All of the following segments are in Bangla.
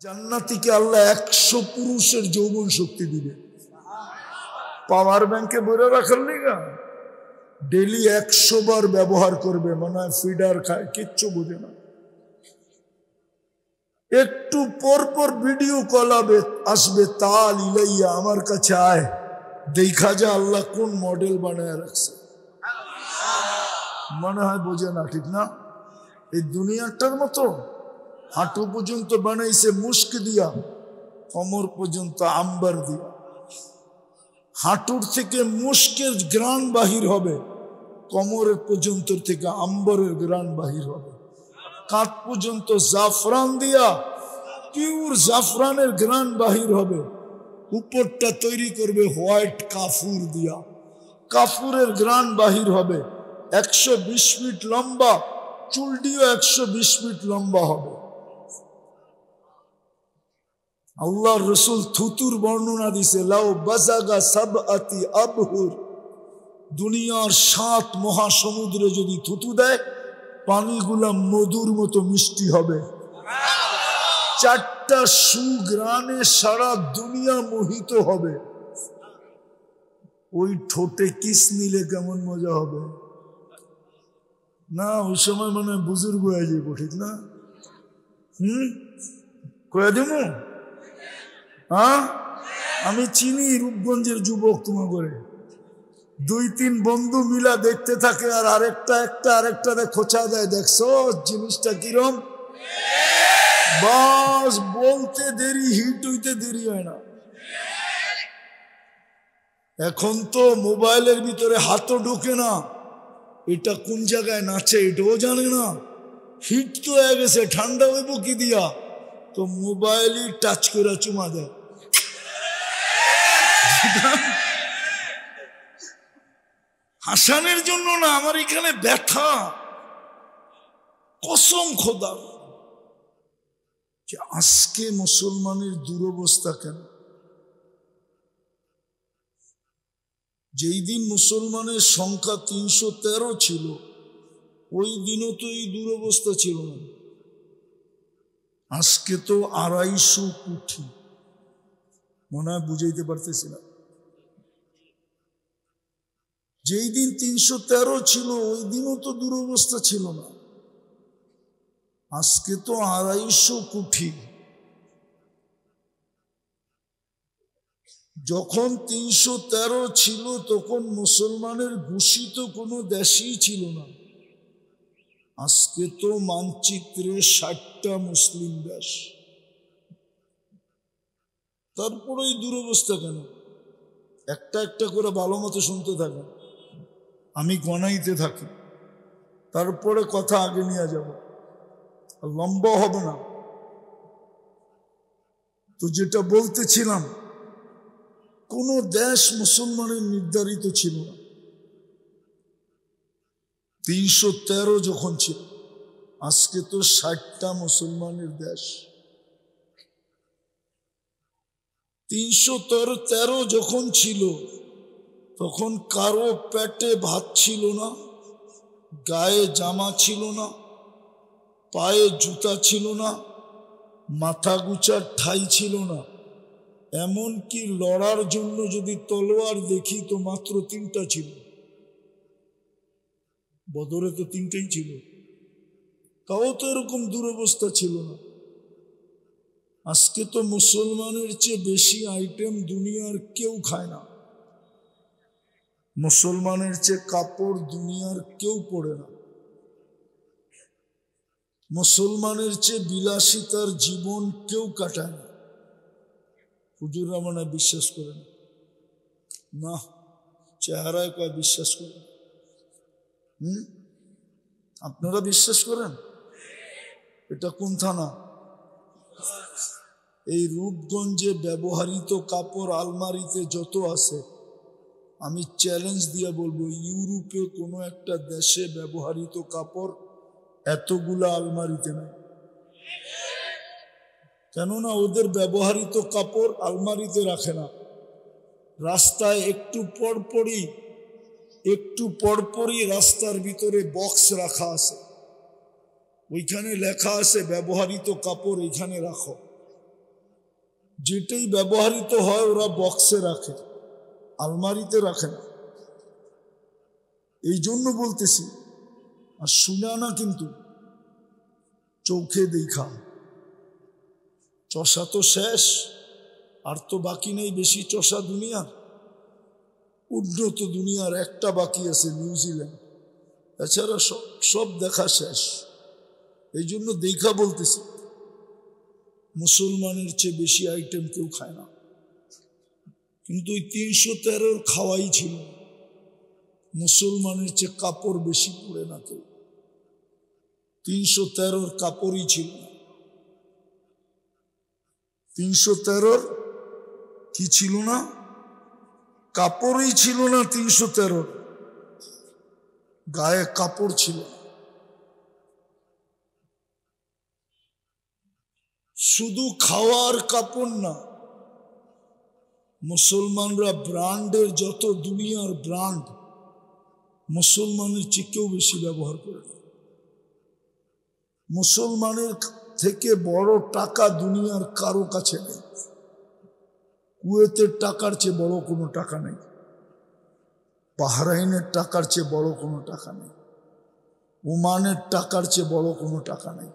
জান্নাতীকে আল্লাহ 100 পুরুষের যৌবন শক্তি দিবে। পাওয়ার ব্যাংকে ভরে রাখার লিগা ডেলি 100 বার ব্যবহার করবে, মনে হয় ফিডার খায়, কিচ্ছু বোঝে না। একটু পর পর ভিডিও কল আসবে, তাল ইলাইয়া, আমার কাছে আয়, দেখা যা আল্লাহ কোন মডেল বানায় রাখছে। মনে হয় বোঝে না, ঠিক না? এই দুনিয়াটার মতো হাঁটু পর্যন্ত বানাইছে মুস্ক দিয়া, কোমর পর্যন্ত আম্বার দিয়া। হাঁটুর থেকে মুস্কের গ্রান বাহির হবে, কোমরের পর্যন্ত থেকে আম্বরের গ্রান বাহির হবে। কাঁধ পর্যন্ত জাফরান দিয়া পিওর জাফরানের গ্রান বাহির হবে। উপরটা তৈরি করবে হোয়াইট কাফুর দিয়া, কাফুরের গ্রান বাহির হবে। 120 ফিট লম্বা, চুলটিও 120 ফিট লম্বা হবে। আল্লাহর রসুল থুতুর বর্ণনা দিছে, লাউ বাজাগা সাবআতি আবহুর, দুনিয়ার 7 মহাসমুদ্রে যদি থুতু দেয়, পানিগুলা মধুর মতো মিষ্টি হবে। 4টা সুগ্রানে সারা দুনিয়া মোহিত হবে। ওই ঠোঁটে কিস নিলে কেমন মজা হবে না? ওই সময় মনে হয় বুজুর্গ হয়ে যাবো, ঠিক না? কয়ে দেব? হ্যাঁ, আমি চিনি রূপগঞ্জের যুবক, তোমার করে 2-3 বন্ধু মিলা দেখতে থাকে, আর আরেকটা খোঁচা দেয়, দেখছো জিনিসটা কিরম। বাস বলতে দেরি, হিট হইতে দেরি হয় না। এখন তো মোবাইলের ভিতরে হাতও ঢোকে না, এটা কোন জায়গায় নাচে এটাও জানে না। হিট তো হয়ে গেছে, ঠান্ডা হইব কি দিয়া, তো মোবাইলই টাচ করে চুমা দেয়। হাসানের জন্য না, আমার এখানে ব্যথা, কসম খোদা, যে আজকে মুসলমানের দুরবস্থা কেন? যেই দিন মুসলমানের সংখ্যা 313 ছিল, ওই দিনও তো এই দুরবস্থা ছিল না। আজকে তো 250 কোটি, মনে হয় বুঝাইতে পারতেছি না। যেই দিন 313 ছিল, ওই দিনও তো দুরবস্থা ছিল না। আজকে তো 250 কোটি। যখন 313 ছিল, তখন মুসলমানের ঘোষিত কোনো দেশই ছিল না। আজকে তো মানচিত্রে 60টা মুসলিম দেশ। তারপরে এই দুরবস্থা কেন? একটা করে ভালো মতো শুনতে থাকেন, আমি গণাইতে থাকি, তারপরে কথা আগে নিয়ে যাব, লম্বা হবে না। তো যেটা বলতেছিলাম, কোন দেশ মুসলমানের নির্ধারিত ছিল না। 313 যখন ছিল, আজকে তো 60টা মুসলমানের দেশ। 313 যখন ছিল, তখন কারো পেটে ভাত ছিল না, গায়ে জামা ছিল না, পায়ে জুতা ছিল না, মাথা গুচার ঠাই ছিল না। এমনকি লড়ার জন্য যদি তলোয়ার দেখি, তো মাত্র 3টা ছিল। বদরে তো 3টাই ছিল, তাও তো এরকম দুরবস্থা ছিল না। আজকে তো মুসলমানের চেয়ে বেশি আইটেম দুনিয়ার কেউ খায় না। মুসলমানের চেয়ে কাপড় দুনিয়ার কেউ পরে না। মুসলমানের চেয়ে বিলাসিতার জীবন কেউ কাটায় না। হুজুররা মনে বিশ্বাস করেন না, চেহারায় কয় বিশ্বাস করেন। আপনারা বিশ্বাস করেন? এটা কোন থানা? এই রূপগঞ্জে ব্যবহৃত কাপড় আলমারিতে যত আছে, আমি চ্যালেঞ্জ দিয়ে বলবো, ইউরোপে কোনো একটা দেশে ব্যবহৃত কাপড় এতগুলা আলমারিতে নেই। কেননা ওদের ব্যবহৃত কাপড় আলমারিতে রাখে না, রাস্তায় একটু পরপরই রাস্তার ভিতরে বক্স রাখা আছে, ওইখানে লেখা আছে ব্যবহৃত কাপড় এখানে রাখো। যেটাই ব্যবহৃত হয় ওরা বক্সে রাখে, আলমারিতে রাখে না। এই জন্য বলতেছি, আর শুনা না কিন্তু চোখে দেখা। চষা তো শেষ, আর তো বাকি নেই বেশি চষা দুনিয়ার। উন্নত দুনিয়ার একটা বাকি আছে, নিউজিল্যান্ড। এছাড়া সব দেখা শেষ। এই জন্য দেখা বলতেছি, মুসলমানের চেয়ে বেশি আইটেম কেউ খায় না। কিন্তু ওই 313 খাওয়াই ছিল। মুসলমানের চেয়ে কাপড় বেশি পরে না কেউ। 313 কাপড়ই ছিল না। 313 কি ছিল না? কাপড়ই ছিল না। 313 গায়ে কাপড় ছিল। শুধু খাওয়ার কাপড় না, মুসলমানরা ব্র্যান্ডের যত দুনিয়ার ব্র্যান্ড মুসলমানের চেয়েও বেশি ব্যবহার করে। মুসলমানের থেকে বড় টাকা দুনিয়ার কারো কাছে নেই। কুয়েতের টাকার চেয়ে বড় কোনো টাকা নেই। বাহরাইনের টাকার চেয়ে বড় কোনো টাকা নেই। ওমানের টাকার চেয়ে বড় কোনো টাকা নেই।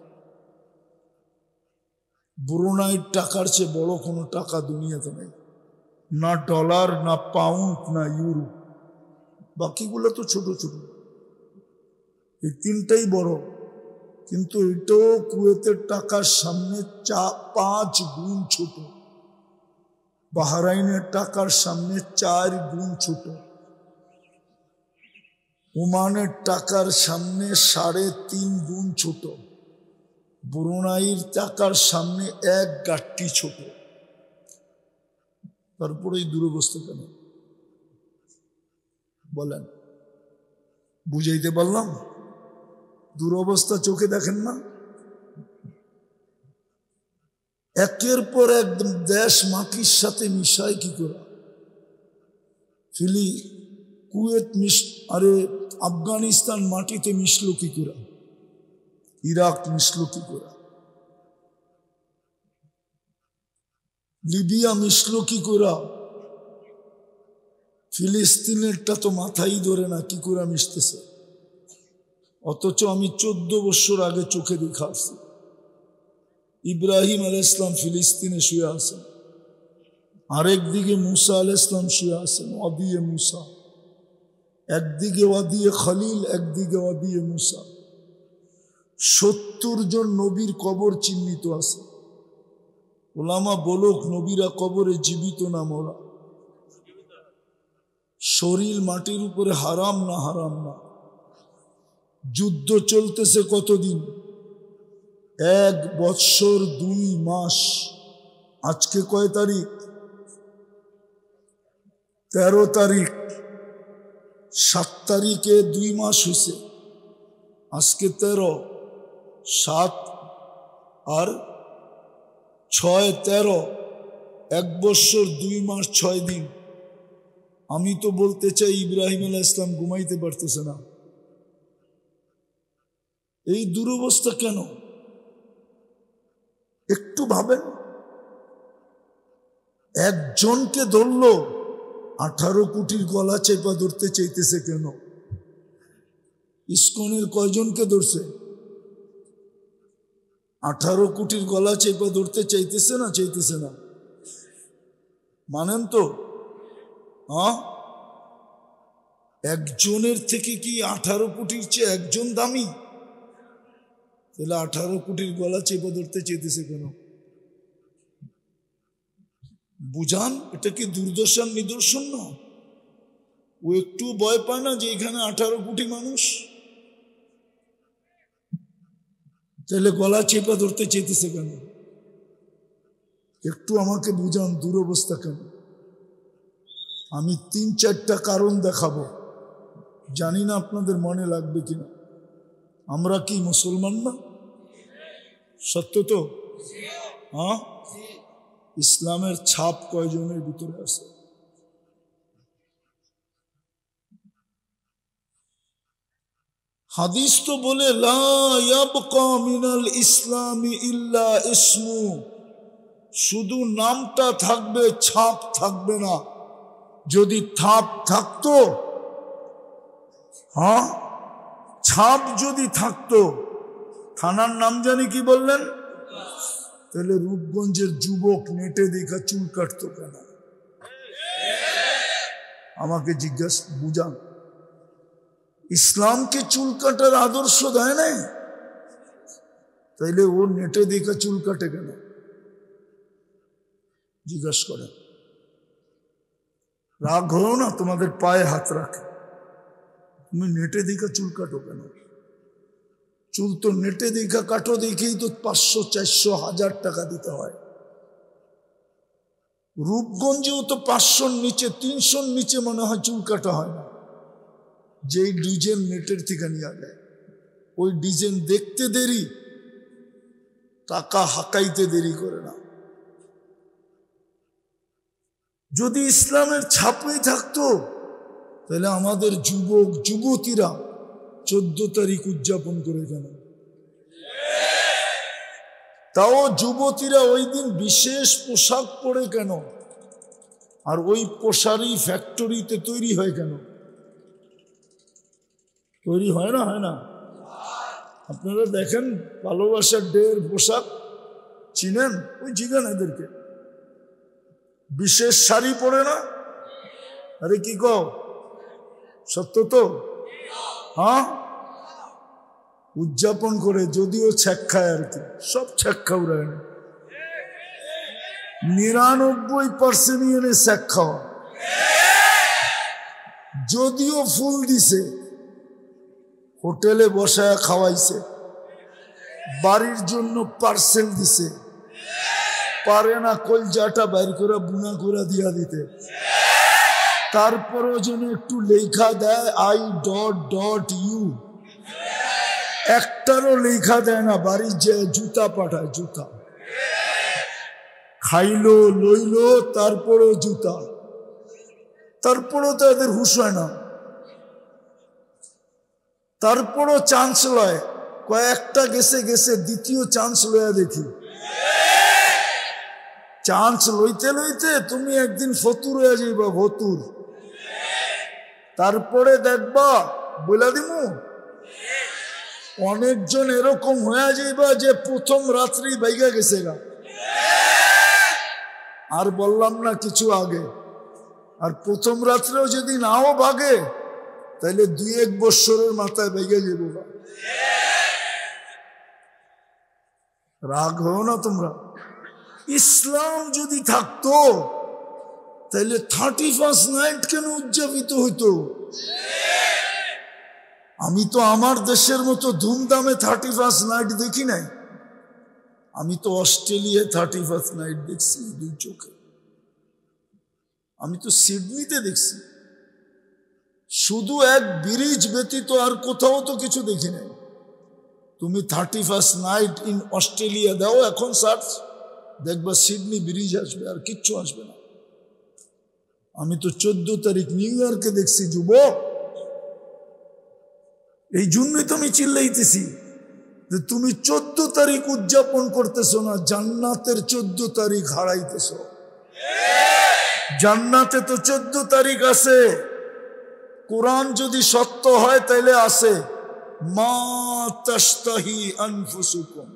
ব্রুনাইয়ের টাকার চেয়ে বড় কোনো টাকা দুনিয়াতে নেই। না ডলার, না পাউন্ড, না ইউরো। বাকিগুলো তো ছোট ছোট। এই তিনটাই বড়, কিন্তু এটাও কুয়েতের টাকার সামনে 5 গুণ ছোট। বাহরাইনের টাকার সামনে 4 গুণ ছোট। ওমানের টাকার সামনে 3.5 গুণ ছোট। ব্রুনাইয়ের টাকার সামনে 1 গাঁটটি ছোট। তারপরে এই দুরবস্থা কেন বলেন? বুঝাইতে পারলাম? দুরবস্থা চোখে দেখেন না? একের পর এক দেশ মাটির সাথে মিশায় কি করে? কুয়েত আরে আফগানিস্তান মাটিতে মিশলো কি করে? ইরাক মিশলো কি করে? লিবিয়া মিশলো কি করে? ফিলিস্তিনেরটা তো মাথাই ধরে না কি করে মিশতেছে। অথচ আমি 14 বছর আগে চোখে দেখা আসছি। ইব্রাহিম আলাইহিস সালাম ফিলিস্তিনে শুয়ে আছেন, আরেকদিকে মুসা আলাইহিস সালাম শুয়ে আছেন। ওয়াদিয়ে মুসা, একদিকে ওয়াদিয়ে খলিল, একদিকে ওয়াদিয়ে মুসা। 70 জন নবীর কবর চিহ্নিত আছে। ওলামা বলুক, নবীরা কবরে জীবিত না মরা? শরীর মাটির উপরে হারাম না হারাম না? যুদ্ধ চলতেছে কতদিন? 1 বৎসর 2 মাস। আজকে কয় তারিখ? 13 তারিখ। 7 তারিখে 2 মাস হয়েছে। আজকে 13, 7 আর 6, 13। 1 বৎসর 2 মাস 6 দিন। আমি তো বলতে চাই ইব্রাহিম আলাইহিস সালাম ঘুমাইতে পারতেছে না। এই দুরবস্থা কেন? একটু ভাবেন। একজনকে ধরলো, 18 কোটির গলা চেপা ধরতে চাইতেছে কেন? ইসকনের কয়জনকে ধরছে? 18 কোটির গলা চেপা ধরতে চাইতেছে না? চাইতেছে না? মানেন তো? হ্যাঁ, একজনের থেকে কি 18 কোটির চেয়ে একজন দামি? তাহলে 18 কোটির গলা চেপা ধরতে চাইতেছে কেন? বুঝান, এটা কি দুর্দশার নিদর্শন না? ও একটু ভয় পায় না যে এখানে 18 কোটি মানুষ? তাহলে গলা চেপা ধরতে চাইতেছে কেন? একটু আমাকে বুঝান, দুরবস্থা কেন? আমি 3-4টা কারণ দেখাবো, জানি না আপনাদের মনে লাগবে কিনা। আমরা কি মুসলমান না? সত্য তো? হ্যাঁ, ইসলামের ছাপ কয়জনের ভিতরে আছে? হাদিস তো বলে লা ইয়াবকা মিনাল ইসলামি ইল্লা ইসমু, শুধু নামটা থাকবে, ছাপ থাকবে না। যদি ছাপ থাকতো, হ্যাঁ, ছাপ যদি থাকতো, থানার নাম জানি কি বললেন, তাহলে রূপগঞ্জের যুবক নেটে দেখা চুল কাটতো কেন? আমাকে জিজ্ঞাসা বুঝান। ইসলামকে চুল কাটার আদর্শ দেয় নাই, তাইলে ও নেটে দেখা চুল কাটে কেন? জিজ্ঞাসা করে। রাগ হও না, তোমাদের পায়ে হাত রাখে। তুমি নেটে দেখা চুল কাটো কেন? চুল তো নেটে দেখা কাটো, দেখেই তো 500, 400, 1000 টাকা দিতে হয়। রূপগঞ্জেও তো 500-র নিচে, 300-র নিচে মনে হয় চুল কাটা হয় না। যেই ডিজাইন নেটের থেকে নিয়ে যায়, ওই ডিজাইন দেখতে দেরি, টাকা হাঁকাইতে দেরি করে না। যদি ইসলামের ছাপই থাকতো, তাহলে আমাদের যুবক যুবতীরা 14 তারিখ উদযাপন করে কেন? তাও যুবতীরা ওই দিন বিশেষ পোশাক পরে কেন? আর ওই পোশাকই ফ্যাক্টরিতে তৈরি হয় কেন? তৈরি হয় না? হয় না? আপনারা দেখেন ভালোবাসার ডের পোশাক চিনেন? ওই জিগান এদেরকে, বিশেষ শাড়ি পরে না? আরে কি কও, সত্য তো? হ্যাঁ, উদযাপন করে, যদিও ছ্যাক খায় আর কি, সব ছ্যাক খাওয়ায় না, 99% এনে ছ্যাক খাওয়া। যদিও ফুল দিছে, হোটেলে বসায় খাওয়াইছে, বাড়ির জন্য পার্সেল দিছে, পারে না কলজাটা বাইর করে বুনা করে দিয়া দিতে, তারপরও যেন একটু লেখা দেয় I.U, একটারও লেখা দেয় না, বাড়ির যে জুতা পাঠায়, জুতা খাইলো লইলো, তারপরও জুতা, তারপরও তো এদের হুশ হয় না, তারপরও চান্স লয়, কয়েকটা গেছে গেছে, দ্বিতীয় চান্স লয়া দেখি। চান্স লইতে লইতে তুমি একদিন ফতুর হয়ে যাইবা, ফতুর। তারপরে দেখবা, বলে দিমু, অনেকজন এরকম হয়ে যাইবা যে প্রথম রাত্রি বাইগা গেছে গা। আর বললাম না কিছু আগে। আর প্রথম রাত্রেও যদি নাও ভাগে, তাহলে 2-1 বৎসরের মাথায় বাইগা যাবো গা। রাগ হও না তোমরা। ইসলাম যদি থাকতো, তাহলে 31st নাইট কেন উদযাপিত হইতো? আমি তো আমার দেশের মতো ধুমধামে 31st নাইট দেখি নাই। আমি তো অস্ট্রেলিয়ায় 31st নাইট দেখছি 2 চোখে। আমি তো সিডনিতে দেখছি। শুধু এক ব্রিজ ব্যতীত আর কোথাও তো কিছু দেখি নাই। তুমি 31st নাইট ইন অস্ট্রেলিয়া দাও এখন সার্চ, দেখবা সিডনি ব্রিজ আসবে, আর কিচ্ছু আসবে না। আমি তো 14 তারিখ নিউ ইয়র্কে দেখছি যুবক। এই জন্যই তো আমি চিল্লাইতেছি যে তুমি 14 তারিখ উদযাপন করতেছো না, জান্নাতের 14 তারিখ হারাইতেছ। জান্নাতে তো 14 তারিখ আছে। কোরআন যদি সত্য হয় তাইলে আছে, মা তাশতাহি আনফুসুকুম।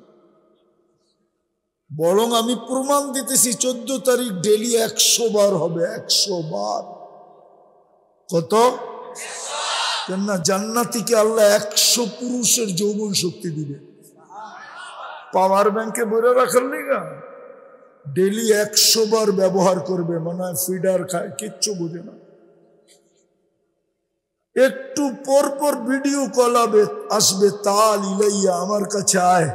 বরং আমি প্রমাণ দিতেছি 14 তারিখ ডেলি 100 বার হবে, 100 বার। কত? কেননা জান্নাতীকে আল্লাহ 100 পুরুষের যৌবন শক্তি দিবে। পাওয়ার ব্যাংকে বইরা রাখার লিগা ডেলি 100 বার ব্যবহার করবে, মনে হয় ফিডার খায়, কিচ্ছু বোঝে না। একটু পর পর ভিডিও কল আসবে, তাল ইলাইয়া, আমার কাছে আয়,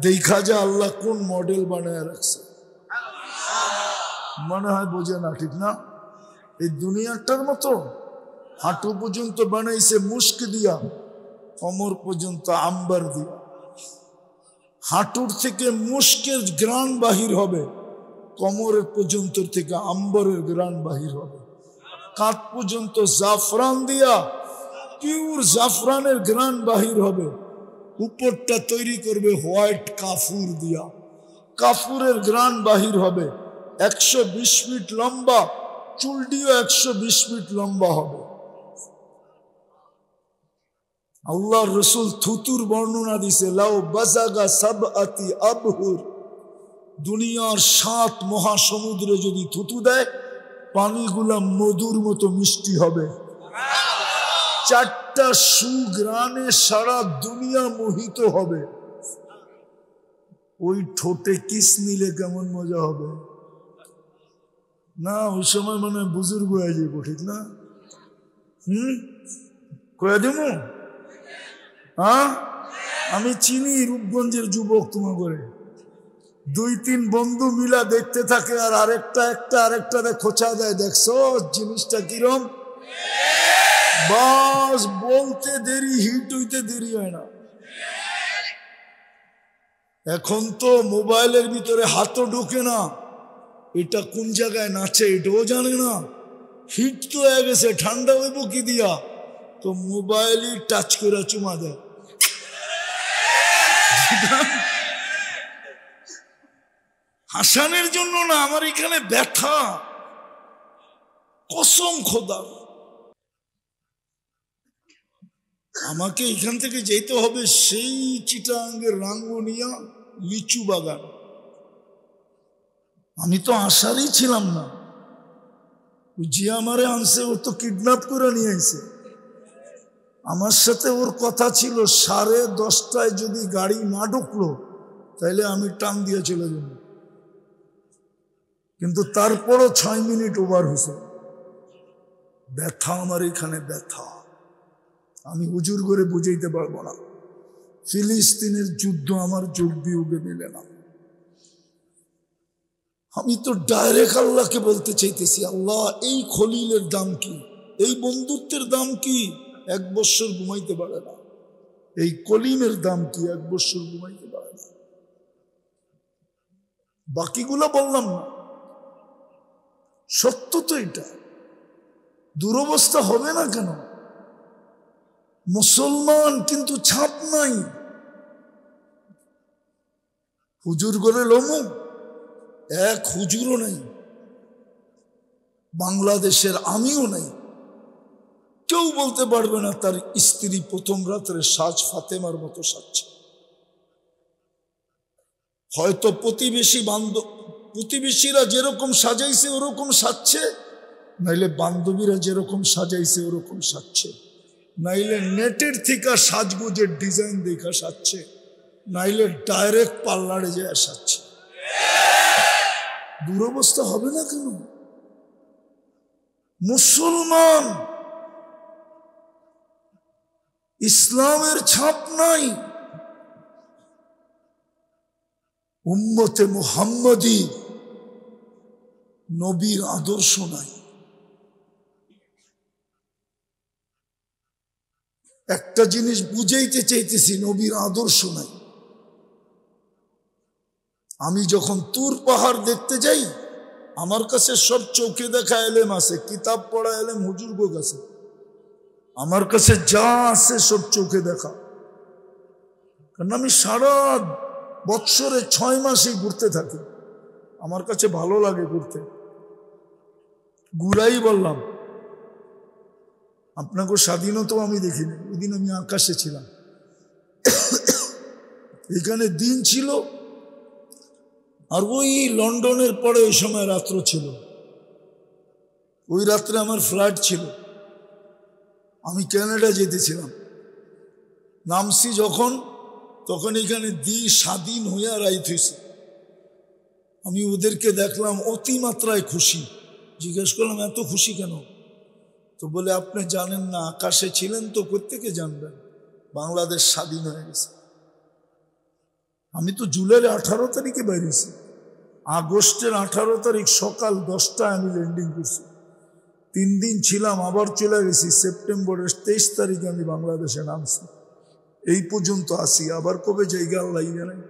দেখা যা আল্লাহ কোন মডেল বানায় রাখছে। মনে হয় বোঝে না, ঠিক না? এই দুনিয়াটার মতো হাঁটু পর্যন্ত বানাইছে মুস্ক দিয়া, কোমর পর্যন্ত আম্বার দিয়া। হাঁটুর থেকে মুস্কের গ্রান বাহির হবে, কোমরের পর্যন্ত থেকে আম্বরের গ্রান বাহির হবে। কাঁধ পর্যন্ত জাফরান দিয়া, পিওর জাফরানের গ্রান বাহির হবে। উপরটা তৈরি করবে হোয়াইট কাফুর দিয়া, কাফুরের গ্রান বাহির হবে, 120 ফিট লম্বা, চুলটিও 120 ফিট লম্বা হবে। আল্লাহর রসুল থুতুর বর্ণনা দিছে, লাউ বাজাগা সাবআতি আবহুর, দুনিয়ার 7 মহাসমুদ্রে যদি থুতু দেয়, পানিগুলা মধুর মতো মিষ্টি হবে। 4টা সুগ্রানে সারা দুনিয়া মোহিত হবে। ওই ঠোঁটে কিস নিলে কেমন মজা হবে না? ওই সময় মনে হয় বুজুর্গ হয়ে যাইব, ঠিক না? কয়ে দিব? হ্যাঁ, আমি চিনি রূপগঞ্জের যুবক তোমার করে 2-3 বন্ধু মিলা দেখতে থাকে, আর আরেকটা খোঁচা দেয়, দেখছো জিনিসটা কিরম? বাস বলতে দেরি, হিট হইতে দেরি হয় না। এখন তো মোবাইলের ভিতরে হাতও ঢোকে না, এটা কোন জায়গায় নাচে এটাও জানে না। হিট তো হয়ে গেছে, ঠান্ডা হইব কি দিয়া? তো মোবাইলই টাচ করে চুমা দেয়। হাসানের জন্য না, আমার এখানে ব্যথা, কসম খোদা। আমাকে এখান থেকে যেতে হবে সেই চিটাঙ্গের রাঙ্গুনিয়া লিচু বাগান। আমি তো আসারই ছিলাম না, যে আমারে আনছে ওর তো কিডন্যাপ করে নিয়ে আইছে। আমার সাথে ওর কথা ছিল 10:30টায় যদি গাড়ি না ঢুকলো তাহলে আমি টান দিয়ে চলে যাব, কিন্তু তারপরও 6 মিনিট ওভার হয়েছে। ব্যথা আমার এখানে, ব্যথা আমি হুজুর করে বুঝাইতে পারবো না। ফিলিস্তিনের যুদ্ধ আমার যোগ বিয়োগে মিলে না। আমি তো ডাইরেক্ট আল্লাহকে বলতে চাইতেছি, আল্লাহ এই খলিলের দাম কি, এই বন্ধুত্বের দাম কি? 1 বছর ঘুমাইতে পারে না। এই কলিমের দাম কি? 1 বছর ঘুমাইতে পারে না। বাকিগুলা বললাম না, সত্য তো এটা। দুরবস্থা হবে না কেন? মুসলমান কিন্তু ছাপ নাই। হুজুর করে লমু, এক হুজুরও নাই বাংলাদেশের, আমিও নাই। কেউ বলতে পারবে না তার স্ত্রী প্রথম রাত্রে সাজ ফাতেমার মতো সাজছে। হয়তো প্রতিবেশীরা যেরকম সাজাইছে ওরকম সাজছে, নাইলে বান্ধবীরা যেরকম সাজাইছে ওরকম সাজছে, নাইলে নেটের থেকে সাজগোজের ডিজাইন দেখা সাজছে, নাইলে ডাইরেক্ট পার্লারে যায় সাজছে। দুরবস্থা হবে না কেন? মুসলমান, ইসলামের ছাপ নাই, উম্মতে মুহাম্মদী নবীর আদর্শ নাই। একটা জিনিস বুঝাইতে চাইতেছি, নবীর আদর্শ নাই। আমি যখন তুর পাহাড় দেখতে যাই, আমার কাছে সব চোখে দেখা এলেম আছে, কিতাব পড়া এলেম হুজুরগো কাছে। আমার কাছে যা আছে সব চোখে দেখা, কারণ আমি সারা বৎসরে 6 মাসই ঘুরতে থাকি। আমার কাছে ভালো লাগে ঘুরতে, ঘুরাই বললাম। আপনাকে স্বাধীনতাও আমি দেখিনি, ওই দিন আমি আকাশে ছিলাম। এখানে দিন ছিল, আর ওই লন্ডনের পরে ওই সময় রাত্র ছিল। ওই রাত্রে আমার ফ্লাইট ছিল, আমি কানাডা যেতেছিলাম। নামছি যখন, তখন এখানে স্বাধীন হইয়া রাইত হয়েছে। আমি ওদেরকে দেখলাম অতিমাত্রায় খুশি। জিজ্ঞেস করলাম এত খুশি কেন? তো বলে আপনি জানেন না, আকাশে ছিলেন তো কোত্থেকে জানবেন বাংলাদেশ স্বাধীন হয়ে গেছে। আমি তো জুলাইয়ের 18 তারিখে বেরিয়েছি, আগস্টের 18 তারিখ সকাল 10টায় আমি ল্যান্ডিং করছি। 3 দিন ছিলাম, আবার চলে গেছি। সেপ্টেম্বরের 23 তারিখে আমি বাংলাদেশে নামছি। এই পর্যন্ত আসি, আবার কবে জায়গা আল্লাহ জানেন।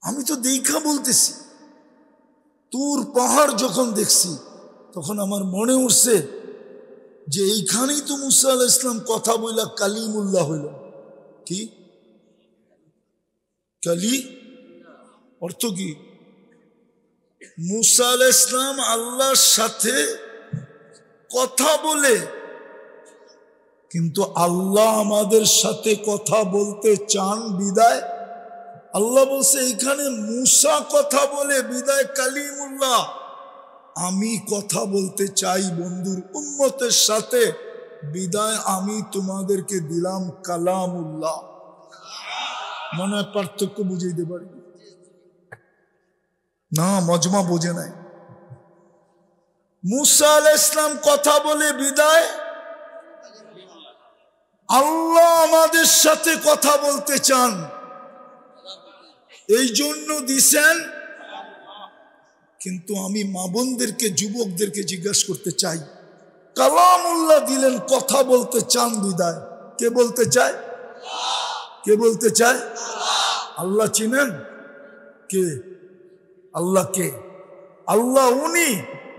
আমি তো দেখা বলতেছি, তুর পাহাড় যখন দেখছি তখন আমার মনে উঠছে যে এইখানেই তো মুসা আলাইহিস সালাম কথা বইলা কালিমুল্লাহ হইল। কি অর্থ কি? মুসা আলাইহিস সালাম আল্লাহর সাথে কথা বলে, কিন্তু আল্লাহ আমাদের সাথে কথা বলতে চান বিদায় আল্লাহ বলছে এখানে মুসা কথা বলে বিদায় কালিমুল্লাহ, আমি কথা বলতে চাই বন্ধুর উম্মতের সাথে বিদায় আমি তোমাদেরকে দিলাম কালামুল্লাহ। মনে হয় পার্থক্য বুঝাইতে পারি না, মজমা বোঝে নাই। মুসা আলাইহিস সালাম কথা বলে বিদায়, আল্লাহ আমাদের সাথে কথা বলতে চান, এই জন্য দিছেন। কিন্তু আমি মা বোনদেরকে যুবকদেরকে জিজ্ঞাসা করতে চাই, কালামুল্লাহ দিলেন, কথা বলতে চান বিদায়, কে বলতে চায়? কে বলতে চায়? আল্লাহ চিনেন কে? আল্লাহ কে? আল্লাহ উনি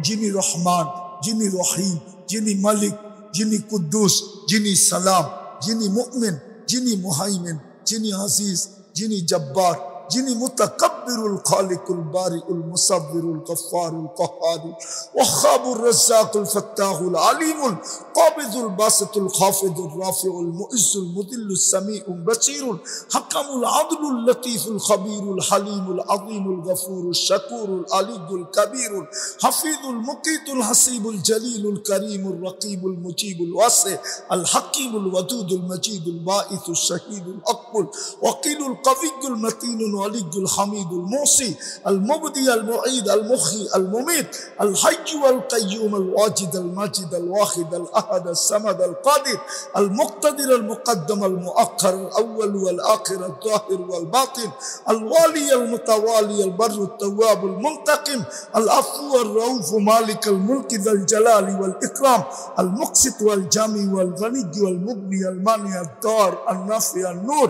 যিনি রহমান, যিনি রহিম, যিনি মালিক, যিনি কুদ্দুস, যিনি সালাম, যিনি মুমিন, যিনি মুহাইমিন, যিনি আজিজ, যিনি জব্বার, যিনি মুতাকাব্বিরুল খালিকুল বারিউল মুসাব্বিরুল গফফারুল কাহ্হারুল ওয়াহ্হাবুর রাজ্জাকুল ফাত্তাহুল আলিমুল কাবিজুল বাসিতুল খাফিদুর রাফিউল মুইজ্জুল মুদিল্লুস সামিউল বাসীরুল হাকামুল আদলুল লতীফুল খবীরুল হালিমুল আযীমুল গফুরুশ শাকুরুল আলিয়ুল কবীরুল হাফিজুল মুকিতুল হাসিবুল জলিলুল করিমুর রকিবুল মুজিবুল ওয়াসি আল হাকিমুল ওয়াদুদুল মজিদুল বাঈসুশ শাহীদুল আকবুল ওয়াকিলুল কবিয়্যুল মতিনুল الولي الحميد الموصي المبدي المعيد المحيي المميت الحي والقيوم الواجد الماجد الواحد الأحد الصمد القادر المقتدر المقدم المؤخر الأول والآخر الظاهر والباطن الوالي المتوالي البر التواب المنتقم العفو الرؤوف مالك الملك ذا الجلال والإكرام المقسط والجامع والغني والمغني المانع الدار النافع النور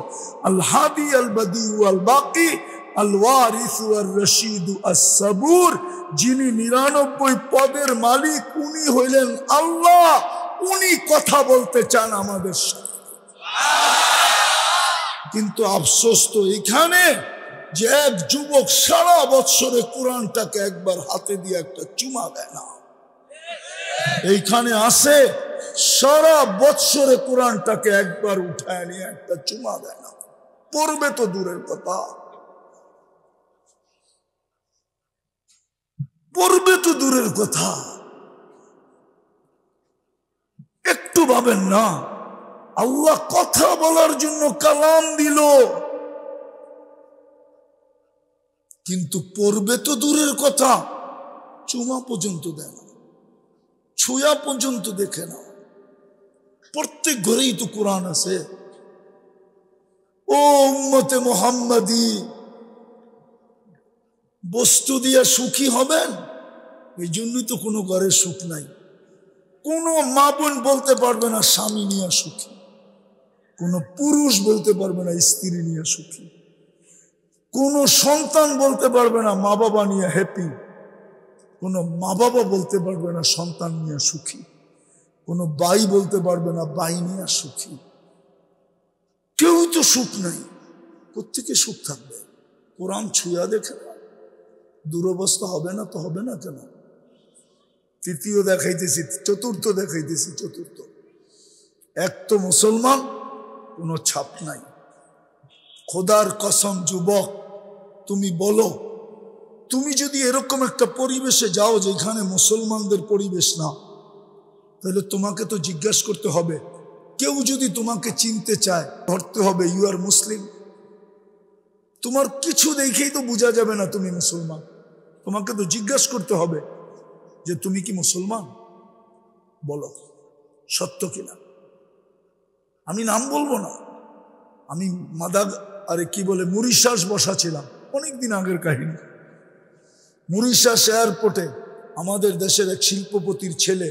الهادي البديع والباقي الوارث والرشيد الصبور যিনি 99 পদের মালিক উনি হইলেন আল্লাহ, উনি কথা বলতে চান আমাদের সাথে। কিন্তু আফসোস তো এখানে যে এক যুবক সারা বছরে কোরআনটাকে একবার হাতে দিয়ে একটা চুমা দেয় না। এইখানে আসে সারা বছরে কোরআনটাকে একবার উঠায় নিয়ে একটা চুমা দেয় না, পড়বে তো দূরের কথা, পড়বে তো দূরের কথা। একটু ভাবেন না, আল্লাহ কথা বলার জন্য কালাম দিল, কিন্তু পড়বে তো দূরের কথা, চুমা পর্যন্ত দেয় না, ছুঁয়া পর্যন্ত দেখে না। প্রত্যেক ঘরেই তো কোরআন আছে। ও উম্মতে মুহাম্মাদি, বস্তু দিয়ে সুখী হবেন, এই জন্যই তো কোনো ঘরে সুখ নাই। কোনো মা বোন বলতে পারবে না স্বামী নিয়ে সুখী, কোনো পুরুষ বলতে পারবে না স্ত্রী নিয়ে সুখী, কোনো সন্তান বলতে পারবে না মা বাবা নিয়ে হ্যাপি, কোনো মা বাবা বলতে পারবে না সন্তান নিয়ে সুখী, কোনো ভাই বলতে পারবে না ভাই নিয়ে সুখী। কেউ তো সুখ নাই, কোত্থেকে সুখ থাকবে? কোরআন ছুঁয়া দেখে না, দুরবস্থা হবে না তো হবে না কেন? তৃতীয় দেখাইতেছি, চতুর্থ দেখাইতেছি, চতুর্থ। এক তো মুসলমান, কোনো ছাপ নাই। খোদার কসম যুবক, তুমি বলো, তুমি যদি এরকম একটা পরিবেশে যাও যেখানে মুসলমানদের পরিবেশ না, তাহলে তোমাকে তো জিজ্ঞাসা করতে হবে। কেউ যদি তোমাকে চিনতে চায়, ধরতে হবে ইউ আর মুসলিম। তোমার কিছু দেখেই তো বোঝা যাবে না তুমি মুসলমান, তোমাকে তো জিজ্ঞাসা করতে হবে যে তুমি কি মুসলমান, বলো সত্য কিনা। আমি নাম বলবো না, আমি মরিশাস বসা ছিলাম, অনেকদিন আগের কাহিনী। মরিশাস এয়ারপোর্টে আমাদের দেশের এক শিল্পপতির ছেলে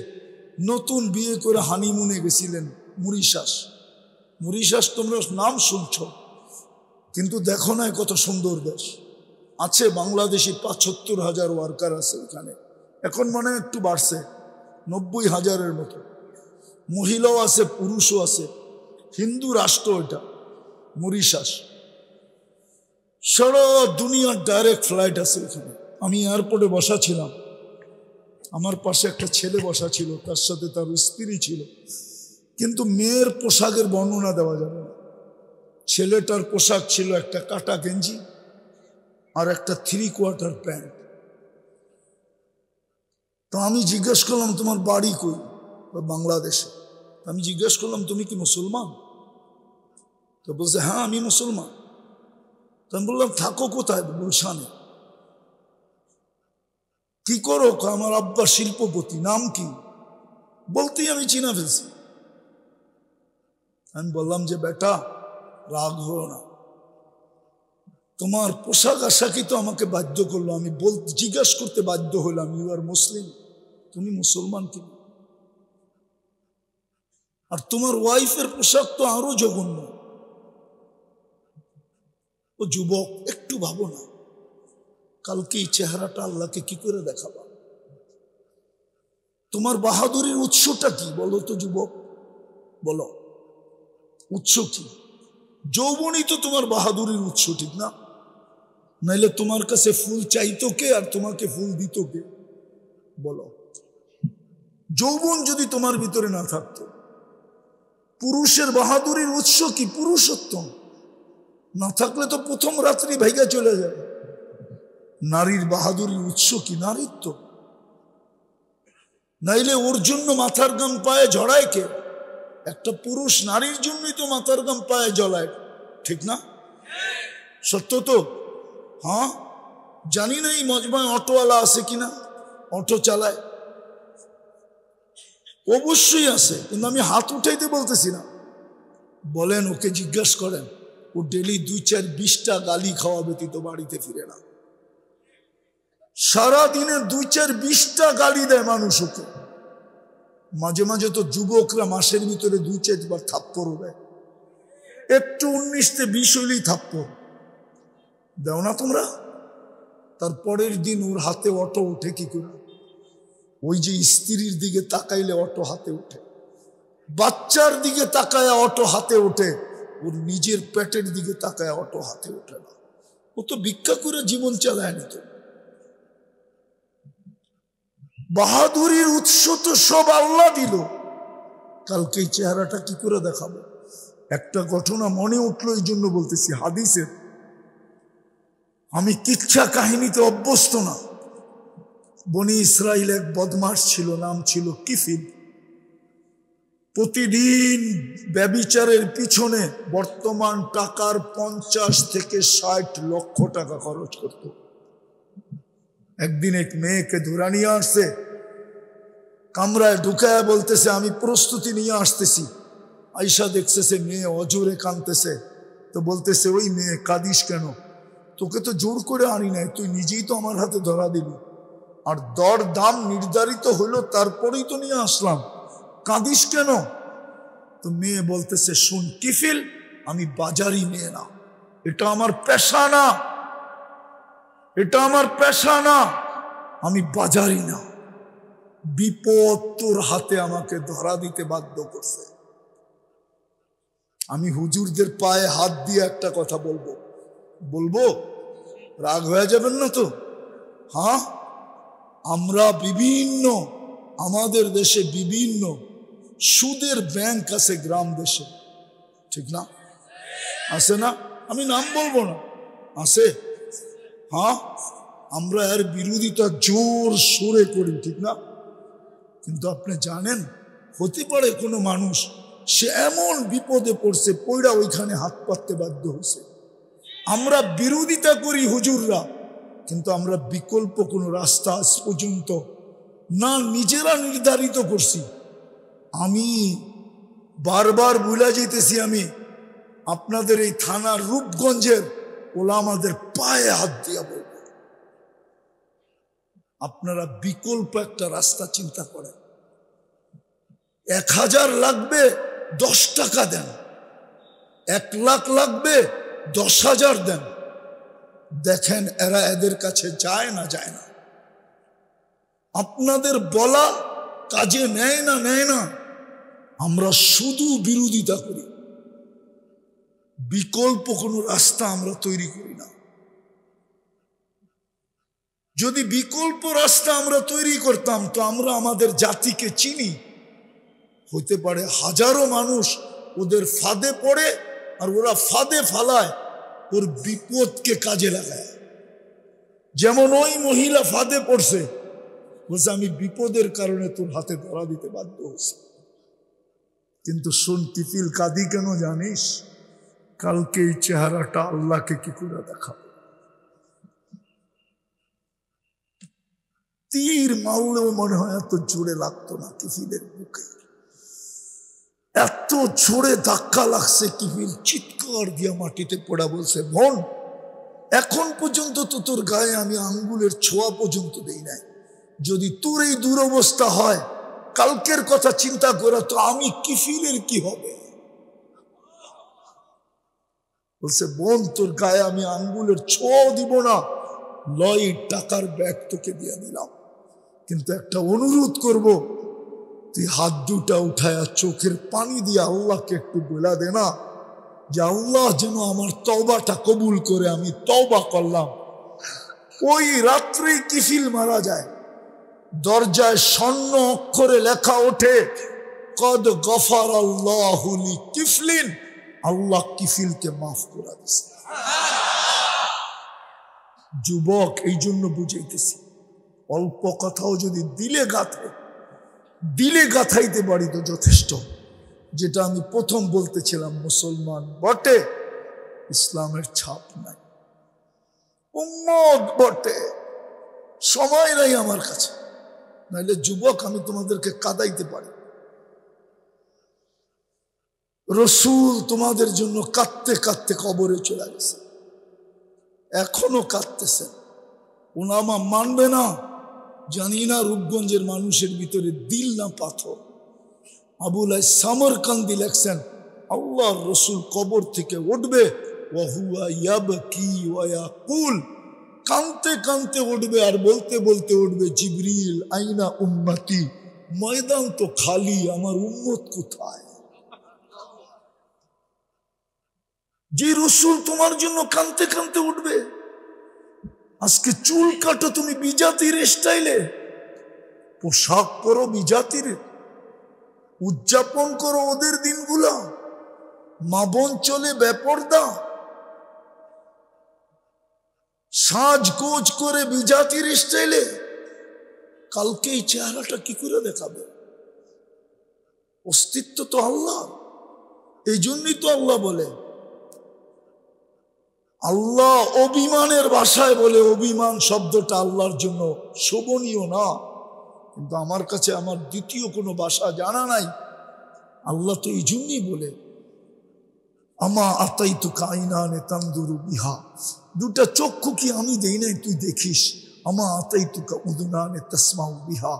নতুন বিয়ে করে হানিমুনে গেছিলেন মরিশাস। মরিশাস তোমরা নাম শুনছ, কিন্তু দেখো না কত সুন্দর দেশ। আছে বাংলাদেশি ৭৫,০০০ ওয়ার্কার আছে এখানে, এখন মনে হয় একটু বাড়ছে, ৯০,০০০-এর মতো। মহিলাও আছে, পুরুষও আছে। হিন্দু রাষ্ট্র এটা মরিশাস। সারা দুনিয়ার ডাইরেক্ট ফ্লাইট আছে এখানে। আমি এয়ারপোর্টে বসা ছিলাম, আমার পাশে একটা ছেলে বসা ছিল, তার সাথে তার স্ত্রী ছিল, কিন্তু মেয়ের পোশাকের বর্ণনা দেওয়া যাবে না। ছেলেটার পোশাক ছিল একটা কাটা গেঞ্জি আর একটা 3/4 প্যান্ট। তো আমি জিজ্ঞেস করলাম তোমার বাড়ি কই? বাংলাদেশে। আমি জিজ্ঞেস করলাম তুমি কি মুসলমান? তো বলছে হ্যাঁ আমি মুসলমান। তো আমি বললাম থাকো কোথায়? গুলশানে। কি করো? আমার আব্বা শিল্পপতি। নাম কি? বলতেই আমি চিনা ফেলছি। আমি বললাম যে বেটা রাগ হলো না, তোমার পোশাক আশাকই তো আমাকে বাধ্য করলো, আমি জিজ্ঞাসা করতে বাধ্য হলাম ইউ আর মুসলিম, তুমি মুসলমান কি? আর তোমার ওয়াইফের পোশাক তো আরো জঘন্য। ও যুবক, একটু ভাবো না, কালকে এই চেহারাটা আল্লাহকে কি করে দেখাবা? তোমার বাহাদুরির উৎসটা কি বলো তো যুবক, বলো উৎস কি? যৌবনই তো তোমার বাহাদুরির উৎস, ঠিক না? নাইলে তোমার কাছে ফুল চাইতো কে আর তোমাকে ফুল দিত কে? বলো। যৌবন যদি তোমার ভিতরে না থাকতো, পুরুষের বাহাদুরির উৎস কি? পুরুষত্ব না থাকলে তো প্রথম রাত্রি ভাইগা চলে যাবে। নারীর বাহাদুরির উৎস কি? নারীত্ব। নাইলে ওর জন্য মাথার গাম পায়ে ঝড়ায় কে? একটা পুরুষ নারীর জন্যই তো মাথার গাম পায়ে জ্বলায়, ঠিক না? সত্য তো? হ্যাঁ, জানি না এই মজমায় অটোওয়ালা আছে কিনা, অটো চালায়। অবশ্যই আছে, কিন্তু আমি হাত উঠাইতে বলতেছি না। বলেন, ওকে জিজ্ঞাসা করেন, ও ডেলি 2-4-20টা গালি খাওয়া ব্যতীত বাড়িতে ফিরে না। সারাদিনে 2-4-20টা গালি দেয় মানুষ ওকে। মাঝে মাঝে তো যুবকরা মাসের ভিতরে 2-4 বার থাপ্পড়ও দেয়। একটু 19-20 হইলেই থাপ্পড় দাও না তোমরা। তারপরের দিন ওর হাতে অটো উঠে কি করে? ওই যে স্ত্রীর দিকে তাকাইলে অটো হাতে উঠে, বাচ্চার দিকে তাকায় অটো হাতে ওঠে, ওর নিজের পেটের দিকে তাকায় অটো হাতে ওঠে না। ও তো ভিক্ষা করে জীবন চালায় নিত। বাহাদুরির উৎস তো সব আল্লাহ দিল, কালকে এই চেহারাটা কি করে দেখাবো? একটা ঘটনা মনে উঠলো, এই জন্য বলতেছি, হাদিসের। আমি কিচ্ছা কাহিনীতে অভ্যস্ত না। বনি ইসরাইল এক বদমাস ছিল, নাম ছিল কিফিল। প্রতিদিন ব্যভিচারের পিছনে বর্তমান টাকার 50 থেকে 60 লক্ষ টাকা খরচ করত। একদিন এক মেয়েকে ধরে নিয়ে আসছে, কামরায় ঢুকায় বলতেছে আমি প্রস্তুতি নিয়ে আসতেছি। আয়সা দেখছে সে মেয়ে অজোরে কাঁদতেছে, তো বলতেছে ওই মেয়ে কাঁদিস কেন? তোকে তো জোর করে আনি নাই, তুই নিজেই তো আমার হাতে ধরা দিলি, আর দর দাম নির্ধারিত হইল তারপরেই তো নিয়ে আসলাম, কাঁদিস কেন? তো মেয়ে বলতেছে শুন কিফিল, আমি বাজারি মেয়ে না, এটা আমার পেশা না, এটা আমার পেশা না, আমি বাজারি না। বিপদ তোর হাতে আমাকে ধরা দিতে বাধ্য করছে। আমি হুজুরদের পায়ে হাত দিয়ে একটা কথা বলবো, বলবো? রাগ হয়ে যাবেন না তো? হ্যাঁ, আমরা বিভিন্ন, আমাদের দেশে বিভিন্ন সুদের ব্যাংক আছে গ্রাম দেশে, ঠিক না? আছে না? আমি নাম বলবো না, আছে। হ্যাঁ, আমরা এর বিরোধিতা জোর সোরে করি, ঠিক না? কিন্তু আপনি জানেন, হতে পারে কোনো মানুষ সে এমন বিপদে পড়ছে, পয়রা ওইখানে হাত পাততে বাধ্য হয়েছে। আমরা বিরোধিতা করি হুজুররা, কিন্তু আমরা বিকল্প কোনো রাস্তা আজ পর্যন্ত না নিজেরা নির্ধারিত করছি। আমি বারবার ভুলে যেতেছি, আমি আপনাদের এই থানার রূপগঞ্জের ওলামাদের পায়ে হাত দিয়া বলব, আপনারা বিকল্প একটা রাস্তা চিন্তা করেন। 1000 লাগবে 10 টাকা দেন, 1 লাখ লাগবে 10,000 দেন, দেখেন এরা এদের কাছে যায় না যায় না? আপনাদের বলা কাজে নেয় না নেয় না? আমরা শুধু বিরোধিতা করি, বিকল্প কোনো রাস্তা আমরা তৈরি করি না। যদি বিকল্প রাস্তা আমরা তৈরি করতাম তো আমরা আমাদের জাতিকে চিনি। হতে পারে হাজারো মানুষ ওদের ফাঁদে পড়ে আর ওরা ফাঁদে ফালায় ওর বিপদকে কাজে লাগায়। যেমন ওই মহিলা ফাঁদে পড়ছে, বলছে আমি বিপদের কারণে তোর হাতে ধরা দিতে বাধ্য হয়েছি। কিন্তু শোন তিফিল, কাঁদি কেন জানিস? কালকে এই চেহারাটা আল্লাহকে কি করে দেখাবে? তীর মারলেও মনে হয় এত জোরে লাগতো না কিফিলের বুকে, এত জোরে ধাক্কা লাগছে। কিফিল চিৎকার দিয়া মাটিতে পড়া বলছে, বোন এখন পর্যন্ত তো তোর গায়ে আমি আঙ্গুলের ছোঁয়া পর্যন্ত দেই নাই। যদি তোর এই দুরবস্থা হয়, কালকের কথা চিন্তা করে তো আমি কিফিলের কি হবে? বলছে, বোন তোর গায়ে আমি আঙ্গুলের ছোঁয়াও দিব না, লয় টাকার ব্যাগ তোকে দিয়ে দিলাম, কিন্তু একটা অনুরোধ করব, তুই হাত দুটা উঠায়া চোখের পানি দিয়ে আল্লাহকে একটু বলে দে না যে আল্লাহ যেন আমার তওবাটা কবুল করে। আমি তওবা করলাম। ওই রাত্রেই কিফিল মারা যায়। দরজায় স্বর্ণ অক্ষরে লেখা ওঠে, কদ গফার আল্লাহু লি কিফলিন, আল্লাহ কিফিলকে মাফ করে দিয়েছে। যুবক, এই জন্য বুঝাইতেছি, অল্প কথাও যদি দিলে গাথাইতে পারি তো যথেষ্ট। যেটা আমি প্রথম বলতেছিলাম, মুসলমান বটে, ইসলামের ছাপ নাই, উম্মত বটে, সময় নাই আমার কাছে, নাইলে যুবক আমি তোমাদেরকে কাঁদাইতে পারি। রসুল তোমাদের জন্য কাঁদতে কাঁদতে কবরে চলে গেছে, এখনো কাঁদতেছেন। উলামা মানবে না জানি না, রূপগঞ্জের মানুষের ভিতরে দিল না পাথর। আবুল সামরকান্দি লেখছেন, আল্লাহর রসুল কবর থেকে উঠবে, ওয়াহুয়া ইয়াবকি ওয়া ইয়াকুল, কাঁদতে কাঁদতে উঠবে আর বলতে বলতে উঠবে, জিবরিল আইনা উম্মতি, ময়দান তো খালি, আমার উম্মত কোথায়? যে রসুল তোমার জন্য কাঁদতে কাঁদতে উঠবে। আজকে চুল কাটো তুমি বিজাতির স্টাইলে, পোশাক পরো বিজাতির, উদযাপন করো ওদের দিনগুলা, মা বোন চলে বেপরদা, সাজগোজ করে বিজাতির স্টাইলে। কালকে এই চেহারাটা কি করে দেখাবে? অস্তিত্ব তো আল্লাহ। এই জন্যই তো আল্লাহ বলে, আল্লাহ অভিমানের ভাষায় বলে, অভিমান শব্দটা আল্লাহর জন্য শোভনীয় না। কিন্তু আমার কাছে আমার দ্বিতীয় কোনো ভাষা জানা নাই। আল্লাহ তো এই জন্যই বলে, আমা আতাইতুকা আইনানে তানদুরু বিহা, দুটা চক্ষু কি আমি দেই নাই তুই দেখিস? আমা আতাইতুকা উদুনানে তাসমাউ বিহা,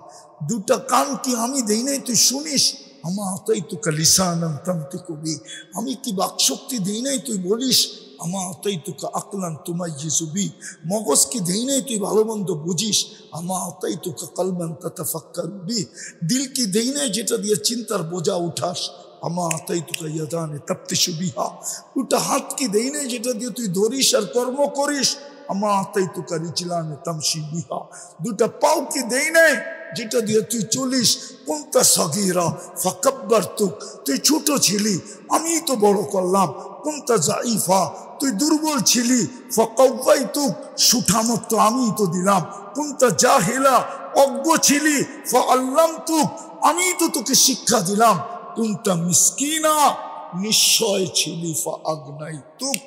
দুটা কান কি আমি দেই নাই তুই শুনিস? আমা আতাইতুকা লিসানান তানতিকু বি, আমি কি বাকশক্তি দেই নাই তুই বলিস? আমা আতাইতুকা আকলান তুমাইয়িজু বি, মগজ কি দেই নাই তুই ভালো মন্দ বুঝিস? আমা আতাইতুকা কলবান তাতাফাক্কারু বি, দিল কি দেই নাই যেটা দিয়ে চিন্তার বোঝা উঠাস? আমা আতাইতুকা ইয়াদানে তাফতিশু বিহা, দুটা হাত কি দেই নাই যেটা দিয়ে তুই ধরিস আর কর্ম করিস? আমা আতাইতুকা রিজলানে তামশি বিহা, দুটা পাও কি দেই নাই যেটা দিয়ে তুই চলিস? কোনটা সগীরা ফাকাব্বারতুক, তুই ছোট ছিলি আমি তো বড় করলাম। কোনটা জাইফা, তুই দুর্বল ছিলি, ফাকাওয়াইতুক, সুঠামত আমি তো দিলাম। কোনটা জাহিলা, অজ্ঞ ছিলি, ফাআল্লামতুক, আমি তো তোকে শিক্ষা দিলাম। কোনটা মিসকিনা, নিশ্চয় ছিলি, ফাআগনাইতুক,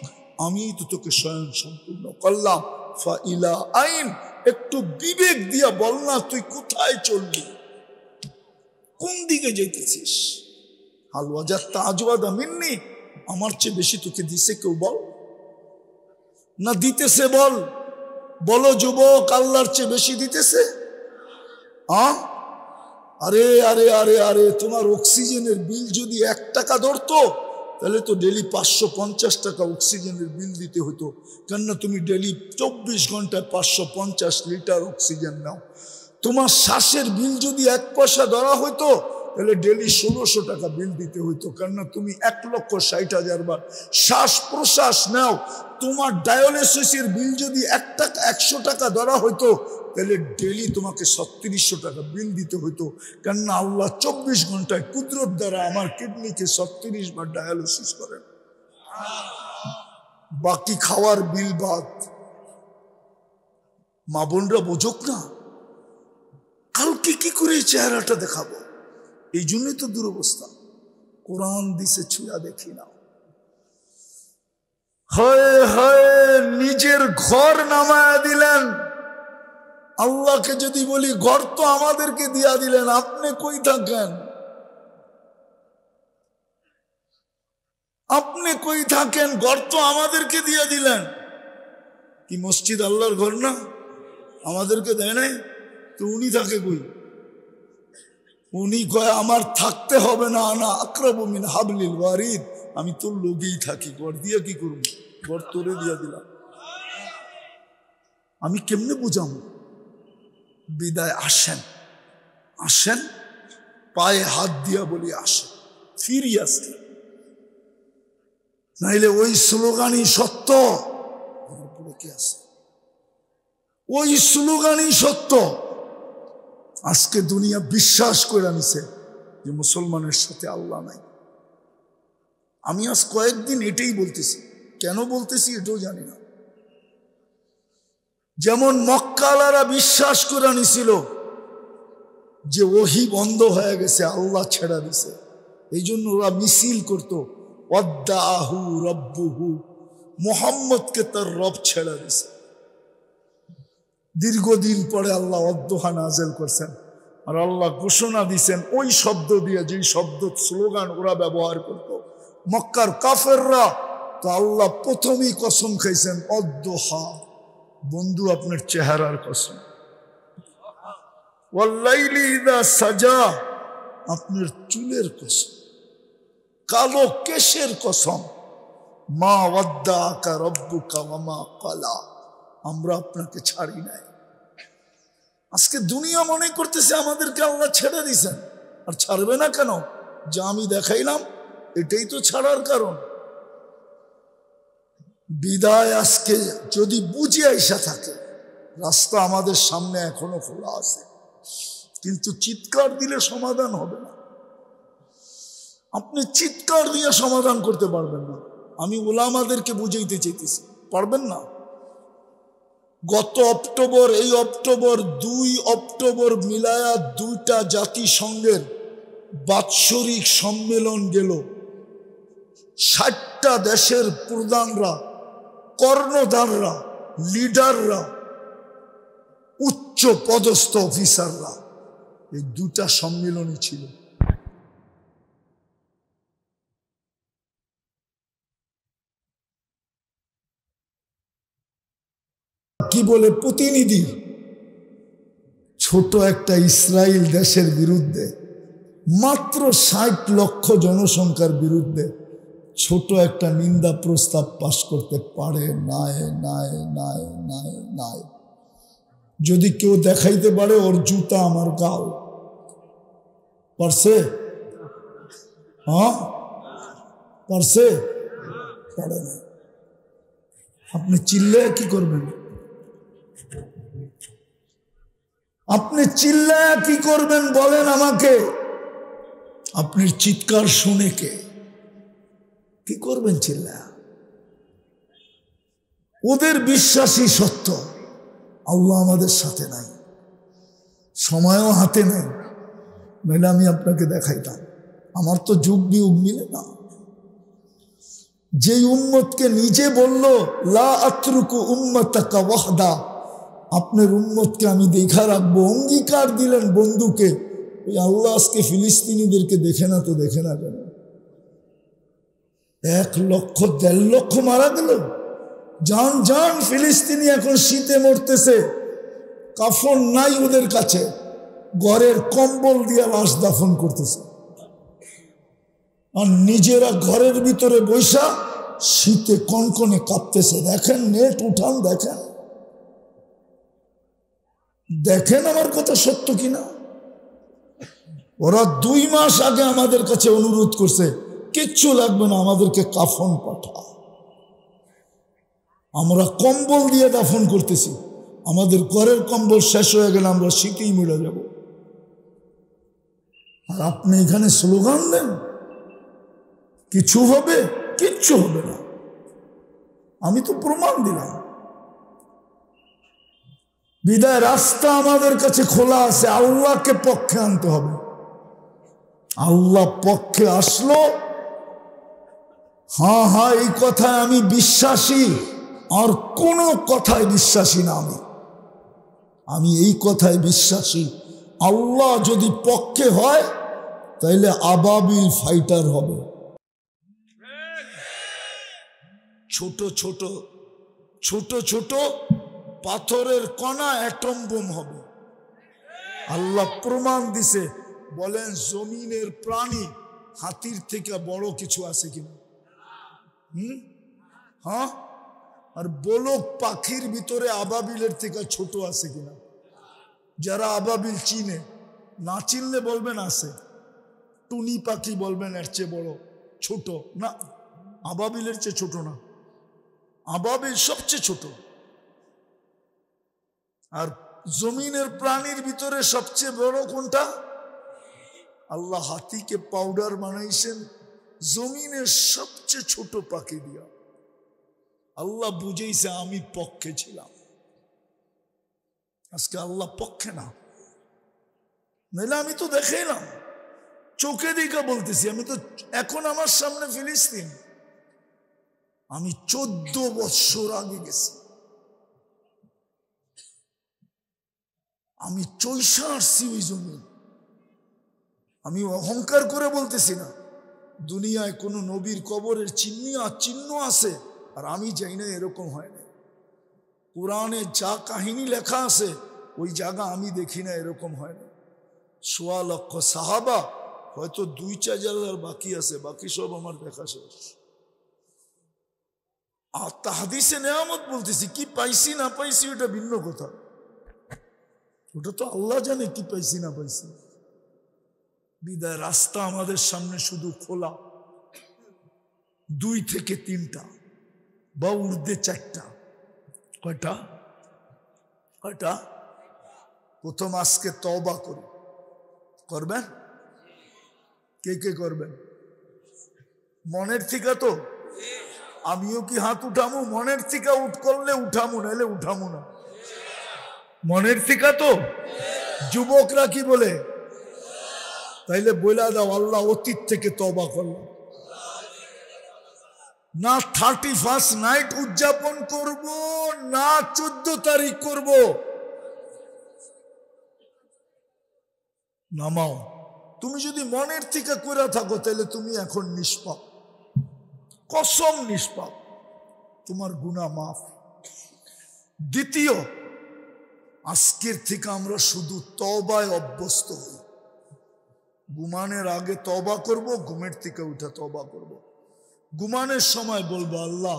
আমি তো তোকে স্বয়ং সম্পূর্ণ করলাম। ফাইলা আইন, একটু বিবেক দিয়া বল না তুই কোথায় চললি, কোন দিকে যেতেছিস? হালওয়া যাত্তা আজওয়াদা মিন্নি, আমার চেয়ে বেশি তোকে দিছে কেউ? বল না দিতেছে, বল, বলো যুবক, আল্লাহর চেয়ে বেশি দিতেছে? আরে আরে আরে আরে, তোমার অক্সিজেনের বিল যদি 1 টাকা ধরতো তাহলে তো ডেলি 550 টাকা অক্সিজেনের বিল দিতে হতো। কেননা তুমি ডেলি 24 ঘন্টায় 550 লিটার অক্সিজেন নাও। তোমার শ্বাসের বিল যদি 1 পয়সা ধরা হইতো তাহলে ডেলি 1600 টাকা বিল দিতে হইতো, কেননা তুমি 1,60,000 বার শ্বাস প্রশ্বাস নাও। তোমার ডায়ালিসিসের বিল যদি 100 টাকা ধরা হইতো, তাহলে ডেলি তোমাকে 3600 টাকা বিল দিতে হইতো, কেননা আল্লাহ 24 ঘন্টায় কুদরত দ্বারা আমার কিডনিকে 36 বার ডায়ালিসিস করেন। বাকি খাওয়ার বিল বাদ। মা বোনরা বোঝক না, কালকে কি করে চেহারাটা দেখাবো? এই জন্যই তো দুরবস্থা। কোরআন দিছে ছুঁয়া দেখি না। হয় হয় নিজের ঘর নামায়া দিলেন। আল্লাহকে যদি বলি ঘর তো আমাদেরকে দিয়া দিলেন, আপনি কই থাকেন? আপনি কই থাকেন? ঘর তো আমাদেরকে দিয়ে দিলেন। কি মসজিদ আল্লাহর ঘর না? আমাদেরকে দেয় নাই তো উনি থাকে কই? উনি কয় আমার থাকতে হবে না, আনা আকরাবু মিন হাবলিল ওয়ারিদ, আমি তোর লগেই থাকি, ঘর দিয়ে কি করব? ঘর তোরে দিয়া দিলাম। আমি কেমনে বুঝাবো? বিদায় আসেন, আসেন, পায়ে হাত দিয়া বলি আসেন, ফিরি আসি, নাইলে ওই স্লোগানই সত্য। কি আছে ওই স্লোগানই সত্য। আজকে দুনিয়া বিশ্বাস করে নিছে যে মুসলমানের সাথে আল্লাহ নাই। আমি আজ কয়েকদিন এটাই বলতেছি, কেন বলতেছি এটাও জানি না। যেমন মক্কালারা বিশ্বাস করে নিছিল যে ওহি বন্ধ হয়ে গেছে, আল্লাহ ছেড়া দিছে, এই জন্য ওরা মিছিল করতো ওয়াদ্দাহু রব্বুহু, মুহাম্মদকে তার রব ছেড়া দিছে। দীর্ঘদিন পরে আল্লাহ ওয়াদ্দুহা নাযিল করছেন, আর আল্লাহ ঘোষণা দিছেন ওই শব্দ দিয়ে, যেই শব্দ স্লোগান ওরা ব্যবহার করত মক্কার কাফেররা। তো আল্লাহ প্রথমেই কসম খাইছেন ওয়াদ্দুহা, বন্ধু আপনার চেহারার কসম, ওয়াল্লাইলি ইযা সাজা, আপনার চুলের কসম, কালো কেশের কসম, মা ওয়াদ্দাকা রব্বুকা ওয়া মা ক্বালা, আমরা আপনাকে ছাড়ি নাই। আজকে দুনিয়া মনে করতেছে আমাদেরকে আল্লাহ ছেড়ে দিয়েছেন, আর ছাড়বে না কেন? যা আমি দেখাইলাম এটাই তো ছাড়ার কারণ। বিদায় আজকে যদি বুঝে আইসা থাকে, রাস্তা আমাদের সামনে এখনো খোলা আছে, কিন্তু চিৎকার দিলে সমাধান হবে না। আপনি চিৎকার দিয়ে সমাধান করতে পারবেন না। আমি উলামাদেরকে বুঝাইতে চাইতেছি, পারবেন না। গত অক্টোবর, এই অক্টোবর 2 অক্টোবর মিলায়া 2টা জাতিসংঘের বাৎসরিক সম্মেলন গেল। 60টা দেশের প্রধানরা, কর্ণধাররা, লিডাররা, উচ্চ পদস্থ অফিসাররা, এই 2টা সম্মেলনই ছিল। কি বলে প্রতিনিধি, ছোট একটা ইসরায়েল দেশের বিরুদ্ধে, মাত্র 60 লক্ষ জনসংখ্যার বিরুদ্ধে ছোট একটা নিন্দা প্রস্তাব পাশ করতে পারে নাই, নাই, নাই, নাই, নাই। যদি কেউ দেখাইতে পারে ওর জুতা আমার গাও, পারছে? হ্যাঁ পারছে? পারে না। আপনি চিল্লে কি করবেন? আপনি চিল্লায়া কি করবেন বলেন আমাকে? আপনার চিৎকার শুনে কে কি করবেন চিল্লায়া? ওদের বিশ্বাসই সত্য, আল্লাহ আমাদের সাথে নাই, সময়ও হাতে নেই, নইলে আমি আপনাকে দেখাইতাম। আমার তো যুগ বিয়োগ মিলে না। যে উম্মতকে নিজে বলল লা আতরুকু উম্মাতাকা ওয়াহদা, আপনার উম্মতকে আমি দেখা রাখবো, অঙ্গীকার দিলেন বন্ধুকে। ওই আল্লাহ আজকে ফিলিস্তিনিদেরকে দেখে না তো দেখে না কেন? 1 লক্ষ 1.5 লক্ষ মারা গেল। জান জান ফিলিস্তিনি এখন শীতে মরতেছে, কাফন নাই ওদের কাছে, ঘরের কম্বল দিয়ে লাশ দাফন করতেছে, আর নিজেরা ঘরের ভিতরে বৈশা শীতে কনকনে কাঁপতেছে। দেখেন, নেট উঠান, দেখেন দেখেন আমার কথা সত্য কিনা। ওরা 2 মাস আগে আমাদের কাছে অনুরোধ করছে, কিচ্ছু লাগবে না, আমাদেরকে কাফন পাঠা। আমরা কম্বল দিয়ে দাফন করতেছি, আমাদের ঘরের কম্বল শেষ হয়ে গেলে আমরা শীতেই মরে যাব। আর আপনি এখানে স্লোগান দেন কিছু হবে, কিচ্ছু হবে না। আমি তো প্রমাণ দিলাম। বিদায় রাস্তা আমাদের কাছে খোলা আছে, আল্লাহকে পক্ষে আনতে হবে। আল্লাহ পক্ষে আসলো, হ্যাঁ হ্যাঁ এই কথায় আমি বিশ্বাসী, আর কোনো কথায় বিশ্বাসী না। আমি এই কথায় বিশ্বাসী, আল্লাহ যদি পক্ষে হয় তাইলে আবাবিল ফাইটার হবে, ছোট ছোট ছোট ছোট পাথরের কণা অ্যাটম বোম হবে। আল্লাহ প্রমাণ দিছে। বলেন জমিনের প্রাণী হাতির থেকে বড় কিছু আছে কিনা? হ্যাঁ। আর বলক পাখির ভিতরে আবাবিলের থেকে ছোট আছে কিনা? যারা আবাবিল চিনে, না চিনলে বলবেন আছে। টুনি পাখি বলবেন এর চেয়ে বড়, ছোট না, আবাবিলের চেয়ে ছোট না, আবাবিল সবচেয়ে ছোট। আর জমিনের প্রাণীর ভিতরে সবচেয়ে বড় কোনটা? আল্লাহ হাতিকে পাউডার বানাইছেন জমিনের সবচেয়ে ছোট পাখি দিয়া। আল্লাহ বুঝেইছে আমি পক্ষে ছিলাম। আজকে আল্লাহ পক্ষে না, নাহলে আমি তো দেখাইলাম, চোখে দেখা বলতেছি। আমি তো এখন আমার সামনে ফিলিস্তিন, আমি 14 বৎসর আগে গেছি। আমি চৈশা আসছি ওই জমি। আমি অহংকার করে বলতেছি না। দুনিয়ায় কোনো নবীর কবরের চিহ্ন আছে আর আমি যাই না, এরকম হয় না। কোরআনে যা কাহিনী লেখা আছে ওই জায়গা আমি দেখি না, এরকম হয় না। 1.25 লক্ষ সাহাবা, হয়তো 2-4 হাজার বাকি আছে, বাকি সব আমার দেখা শেষ। আর তাহাদিসে নেয়ামত বলতেছি, কি পাইছি না পাইছি ওটা ভিন্ন কথা, ওটা তো আল্লাহ জানে কি পাইছি না পাইছি। বিদায় রাস্তা আমাদের সামনে শুধু খোলা, 2 থেকে 3টা বা ঊর্ধ্বে 4টা। কয়টা? কয়টা? প্রথম আজকে তওবা করি। করবেন? কে কে করবেন? মনের থেকে তো আমিও কি হাত উঠামু? মনের থেকে করলে উঠামু, নাহলে উঠামু না। মনের থেকে তো। যুবকরা কি বলে? তাইলে বইলা দাও, আল্লাহ অতীত থেকে তওবা করলাম না। 31st নাইট উদযাপন করব না 14 তারিখ করব। নামাও। তুমি যদি মনের থেকে করে থাকো তাহলে তুমি এখন নিষ্পাপ, কসম নিষ্পাপ, তোমার গুনাহ মাফ। দ্বিতীয়, আজকের থেকে আমরা শুধু তওবায় অভ্যস্ত হই। ঘুমানোর আগে তওবা করব, ঘুমের থেকে উঠে তওবা করব। ঘুমানোর সময় বলবো আল্লাহ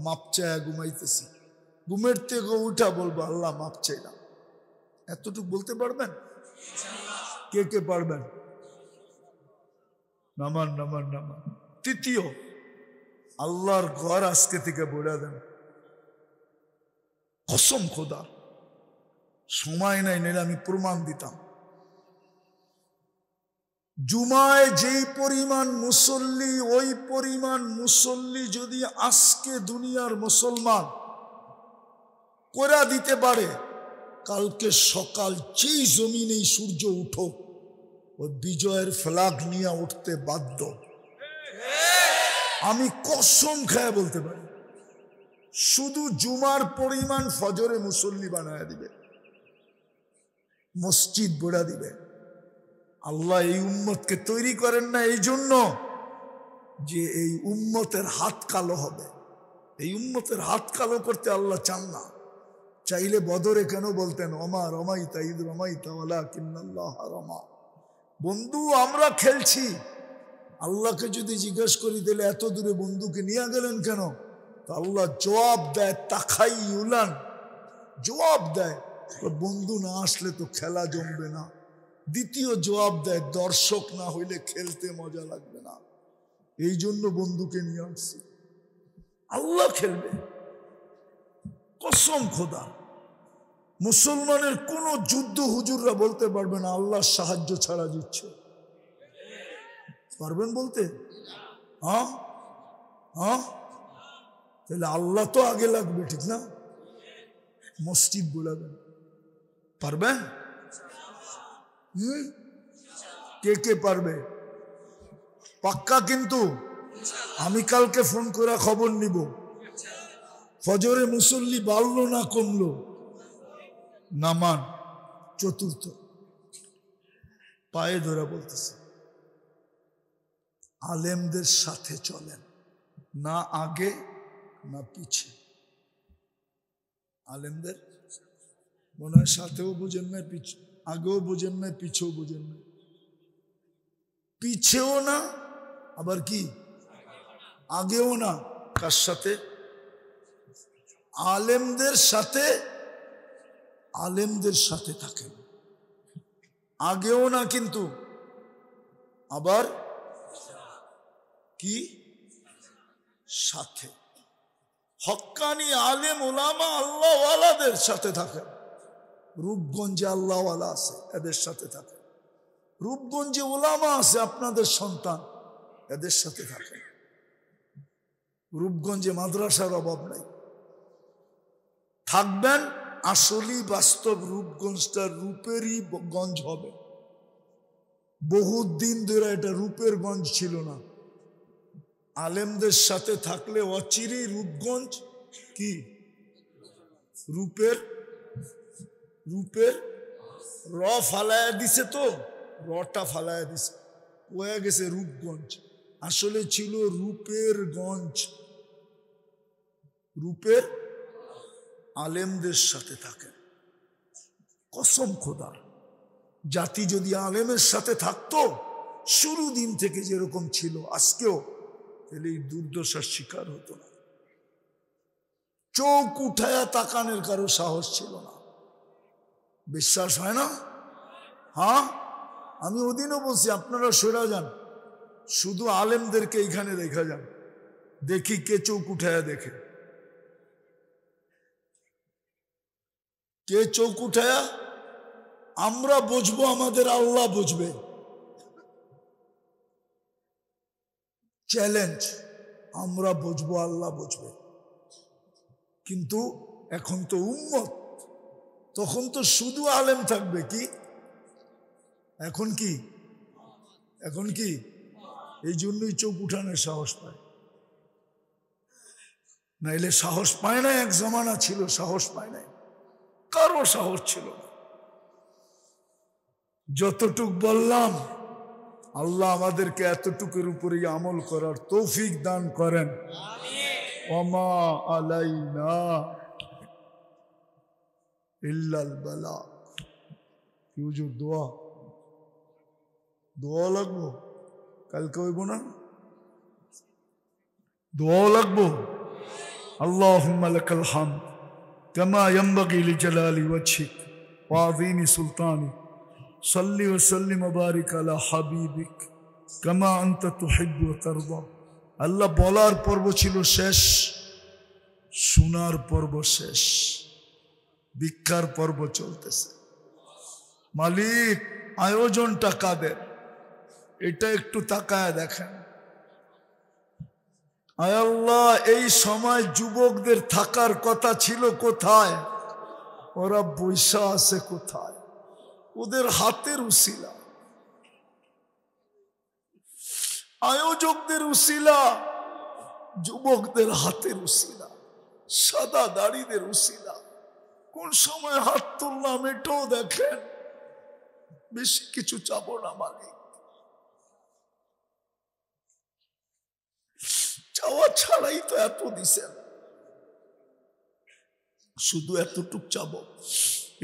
মাপ চাইয়া ঘুমাইতেছি, ঘুমের থেকে উঠা বলবো আল্লাহ মাপ চাইলাম। এতটুকু বলতে পারবেন? কে কে পারবেন? নামান নামান নামান। তৃতীয়, আল্লাহর ঘর আজকে থেকে বলে দেন, কসম খোদা, সময় নাই, নিলে আমি প্রমাণ দিতাম। জুমায় যেই পরিমাণ মুসল্লি, ওই পরিমাণ মুসল্লি যদি আজকে দুনিয়ার মুসলমান করে দিতে পারে, কালকে সকাল যেই জমিনেই সূর্য উঠো, ওই বিজয়ের ফ্ল্যাগ নিয়ে উঠতে বাধ্য। আমি কসম খায় বলতে পারি, শুধু জুমার পরিমাণ ফজরে মুসল্লি বানায় দিবে, মসজিদ বড়া দিবে। আল্লাহ এই উম্মতকে তৈরি করেন না এই জন্য যে এই উম্মতের হাত কালো হবে। এই উম্মতের হাত কালো করতে আল্লাহ চান না। চাইলে বদরে কেন বলতেন ওমা রমাইতা ঈদ রমাইতা ওয়ালাকিন্নাল্লাহ রমা। বন্ধু আমরা খেলছি, আল্লাহকে যদি জিজ্ঞেস করি তাহলে এত দূরে বন্ধুকে নিয়ে গেলেন কেন? তো আল্লাহ জবাব দেয়, তাকাই উলান, জবাব দেয়, বন্ধু না আসলে তো খেলা জমবে না, দ্বিতীয় জবাব দেয়, দর্শক না হইলে খেলতে মজা লাগবে না, এই জন্য বন্ধুকে নিয়ে আসছি। আল্লাহ খেলবে, কসম খোদা। মুসলমানের কোন যুদ্ধ হুজুররা বলতে পারবে না আল্লাহর সাহায্য ছাড়া দিচ্ছে, পারবেন বলতে? হ্যাঁ হ্যাঁ, তাহলে আল্লাহ তো আগে লাগবে, ঠিক না? মসজিদ বোলাবেন, পারবে? কে কে পারবে? পাক্কা? কিন্তু আমি কালকে ফোন করে খবর নিব, ফজরে মুসল্লি বাড়লো না কমলো? নামান চতুর্থ পায়ে ধরে বলতেছে, আলেমদের সাথে চলেন, না আগে না পিছে। আলেমদের মনে হয় সাথেও বুঝেন না, আগেও বুঝেন না, পিছেও বুঝেন না। পিছেও না, আবার কি আগেও না। কার সাথে? আলেমদের সাথে। আলেমদের সাথে থাকেন, আগেও না কিন্তু আবার কি সাথে। হক্কানি আলেম ওলামা আল্লাহওয়ালাদের সাথে থাকেন। রূপগঞ্জে আল্লাহওয়ালা আছে, এদের সাথে থাকেন। রূপগঞ্জে ওলামা আছে, আপনাদের সন্তান, এদের সাথে থাকেন। রূপগঞ্জে মাদ্রাসার অভাব নাই, থাকবেন। আসলেই বাস্তব রূপগঞ্জটা রূপেরই গঞ্জ হবে। বহুত দিন ধরে এটা রূপের গঞ্জ ছিল না। আলেমদের সাথে থাকলে অচিরেই রূপগঞ্জ কি রূপের রূপের র ফালায়া দিছে, তো রটা ফালায়া দিছে, হয়ে গেছে রূপগঞ্জ। আসলে ছিল রূপের গঞ্জ। রূপের আলেমদের সাথে থাকেন, কসম খোদা। জাতি যদি আলেমের সাথে থাকতো শুরু দিন থেকে যেরকম ছিল আজকেও, তাহলে এই দুর্দশার শিকার হতো না। চোখ উঠায়া তাকানের কারো সাহস ছিল না। বিশ্বাস হয় না? হ্যাঁ, আমি ওদিনও বলছি আপনারা সরে যান, শুধু আলেমদেরকে এইখানে দেখা যান, দেখি কে চোখ উঠায়া দেখে। কে চোখ উঠায়া? আমরা বুঝবো, আমাদের আল্লাহ বুঝবে। চ্যালেঞ্জ, আমরা বুঝবো, আল্লাহ বুঝবে। কিন্তু এখন তো উম্মত, তখন তো শুধু আলেম থাকবে। কি এখন কি? এখন কি? এই জন্যই চোখ উঠানোর সাহস পায়, নাইলে সাহস পায় না। এক জমানা ছিল সাহস পায় নাই, কারো সাহস ছিল না। যতটুক বললাম, আল্লাহ আমাদেরকে এতটুকুর উপরেই আমল করার তৌফিক দান করেন। ওমা আলাইনা ইল্লাল বালাগ। কি হুজুর, দোয়া দোয়া লাগবো? কালকে হইব না? দোয়া লাগবো। আল্লাহুম্মা লাকাল হামদ কামা ইয়ানবাগি লিজালালি ওয়াজহিক ওয়া আযীমি সুলতানিক। সাল্লি ওয়া সাল্লিম ওয়া বারিক আলা হাবিবিক কামা আনতা তুহিব্বু ওয়া তারদা। আল্লাহ বলার পর্ব ছিল শেষ, শোনার পর্ব শেষ, ভিক্ষার পর্ব চলতেছে। মালিক, আয়োজনটা কাদের? এটা একটু তাকায় দেখেন। আয় আল্লাহ, এই সময় যুবকদের থাকার কথা ছিল কোথায়? ওরা বৈশা আছে কোথায়? ওদের হাতের উসিলা, আয়োজকদের উসিলা, যুবকদের হাতের উসিলা, সাদা দাড়িদের উসিলা। কোন সময় হাত তুললাম এটাও দেখেন। বেশি কিছু চাবো না মালিক, চাওয়া ছাড়াই তো এত দিছেন, শুধু এতটুক চাবো,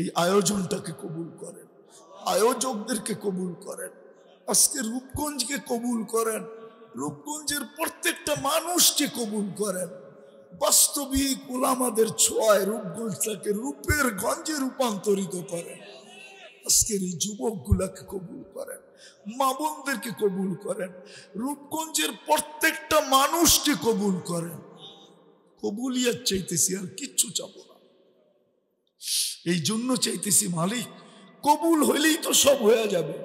এই আয়োজনটাকে কবুল করেন, আয়োজকদেরকে কবুল করেন, আজকে রূপগঞ্জকে কবুল করেন, রূপগঞ্জের প্রত্যেকটা মানুষকে কবুল করেন। বাস্তবিক উলামাদের ছোঁয়ায় রূপগঞ্জটাকে রূপের গঞ্জে রূপান্তরিত করেন। আজকের এই যুবকগুলাকে কবুল করেন, মা বোনদেরকে কবুল করেন, রূপগঞ্জের প্রত্যেকটা মানুষকে কবুল করেন। কবুলিয়াত চাইতেছি, আর কিচ্ছু চাবো না। এই জন্য চাইতেছি মালিক, কবুল হইলেই তো সব হয়ে যাবে।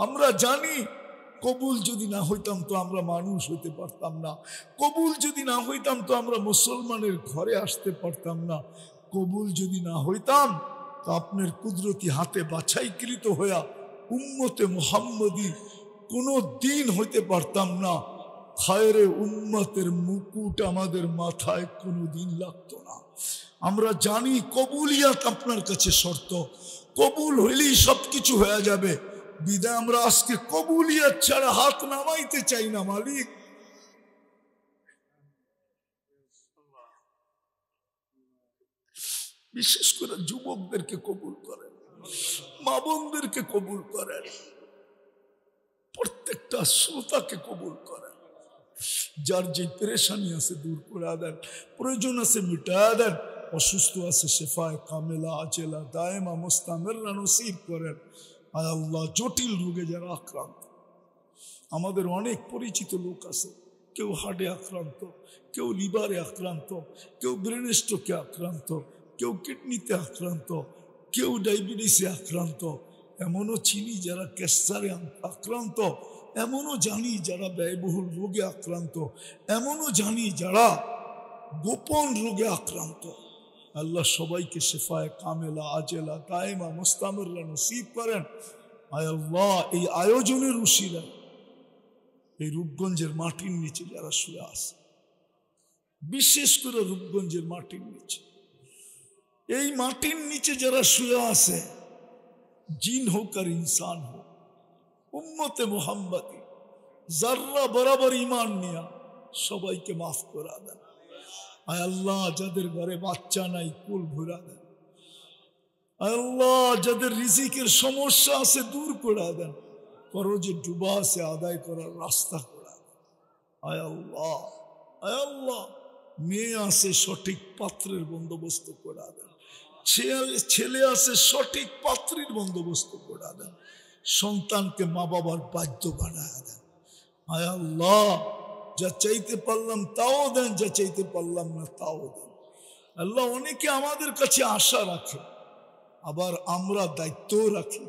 আমরা জানি কবুল যদি না হইতাম তো আমরা মানুষ হইতে পারতাম না, কবুল যদি না হইতাম তো আমরা মুসলমানের ঘরে আসতে পারতাম না, কবুল যদি না হইতাম তো আপনার কুদরতি হাতে বাছাইকৃত হইয়া উম্মতে মুহাম্মদী কোনো দিন হইতে পারতাম না। খায়রে উম্মতের মুকুট আমাদের মাথায় কোনো দিন লাগতো না। আমরা জানি কবুলিয়াত আপনার কাছে শর্ত, কবুল হইলেই সবকিছু হয়ে যাবে। বিদায় আমরা আজকে কবুলিয়াত ছাড়া হাত নামাইতে চাই না মালিক। বিশেষ করে যুবকদেরকে কবুল করেন, মা বোনদেরকে কবুল করেন, প্রত্যেকটা শ্রোতাকে কবুল করেন। যার যে পেরেশানি আছে দূর করে দেন, প্রয়োজন আছে মিটায়া দেন, অসুস্থ আছে শেফায়ে কামেলা আজেলা দায়েমা মুস্তামিররা নসিব করেন। আয় আল্লাহ, জটিল রোগে যারা আক্রান্ত, আমাদের অনেক পরিচিত লোক আছে, কেউ হার্টে আক্রান্ত, কেউ লিভারে আক্রান্ত, কেউ ব্রেন স্ট্রোকে আক্রান্ত, কেউ কিডনিতে আক্রান্ত, কেউ ডায়াবেটিসে আক্রান্ত, এমনও চিনি যারা ক্যান্সারে আক্রান্ত, এমনও জানি যারা ব্যয়বহুল রোগে আক্রান্ত, এমনও জানি যারা গোপন রোগে আক্রান্ত। আল্লাহ সবাইকে শেফায়ে কামেলা আজেলা দায়েমা মুস্তামিররা নসিব করেন। আয় আল্লাহ, এই আয়োজনের উশিলা এই রূপগঞ্জের মাটির নিচে যারা শুয়ে আছে, বিশেষ করে রূপগঞ্জের মাটির নিচে, এই মাটির নিচে যারা শুয়ে আছে, জিন হোক আর ইনসান হোক, উম্মতে মুহাম্মদী যারা বরাবর ঈমান নিয়া সবাইকে মাফ করা দেন। আয় আল্লাহ, যাদের ঘরে বাচ্চা নাই কুল ভরা দেন। আয় আল্লাহ, যাদের রিজিকের সমস্যা আছে দূর করে দেন, করজে ডুবা আছে আদায় করার রাস্তা করা দেন। আয় আল্লাহ, আয় আল্লাহ, মেয়ে আছে সঠিক পাত্রের বন্দোবস্ত করে দেন, ছেলে আছে সঠিক পাত্রীর বন্দোবস্ত করে দেন, সন্তানকে মা বাবার বাধ্য বানায় দেন। আয় আল্লাহ, যা চাইতে পারলাম তাও দেন, যা চাইতে পারলাম না তাও দেন। আল্লাহ, অনেকে আমাদের কাছে আশা রাখে, আবার আমরা দায়িত্বও রাখি।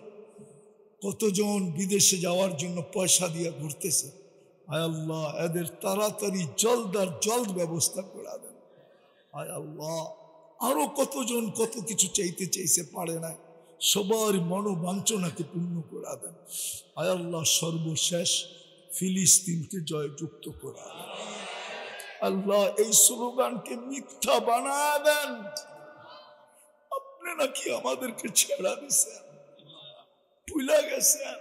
কতজন বিদেশে যাওয়ার জন্য পয়সা দিয়ে ঘুরতেছে, আয় আল্লাহ এদের তাড়াতাড়ি জলদ ব্যবস্থা করে দেন। আয় আল্লাহ, আরো কতজন কত কিছু চাইতে চাইছে পারে না, সবার মনোবাঞ্ছনাকে পূর্ণ করে দেন। আয় আল্লাহ, সর্বশেষ ফিলিস্তিনকে জয়যুক্ত করে দেন। আল্লাহ, এই স্লোগানকে মিথ্যা বানায় দেন। আপনি নাকি আমাদেরকে ছেড়া দিছেন, ভুলে গেছেন,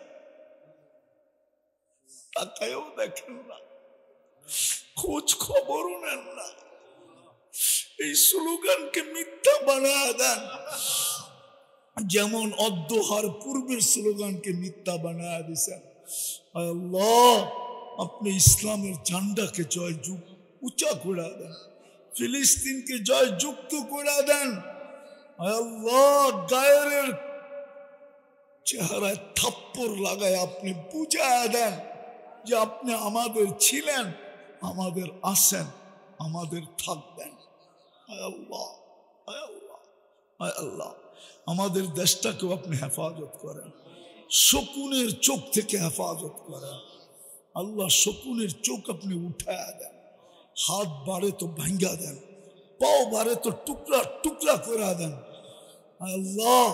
তাকায়ও দেখেন না, খোঁজ খবরও নেন না। এই স্লোগানকে মিথ্যা বানায় দেন, যেমন অদ্যহার পূর্বের স্লোগানকে মিথ্যা বানায় দিছেন। আল্লাহ, আপনি ইসলামের ঝান্ডাকে উঁচা করে দেন, ফিলিস্তিনকে জয়যুক্ত করে দেন। আল্লাহ, গায়ের চেহারায় থাপ্পড় লাগায় আপনি বুঝায় দেন যে আপনি আমাদের ছিলেন, আমাদের আছেন, আমাদের থাকবেন। আয় আল্লাহ, আয় আল্লাহ, আয় আল্লাহ, আমাদের দেশটাকেও আপনি হেফাজত করেন, শকুনের চোখ থেকে হেফাজত করেন। আল্লাহ, শকুনের চোখ আপনি উঠায় দেন, হাত বাড়ে তো ভাঙ্গা দেন, পাও বাড়ে তো টুকরা টুকরা করে দেন। আল্লাহ,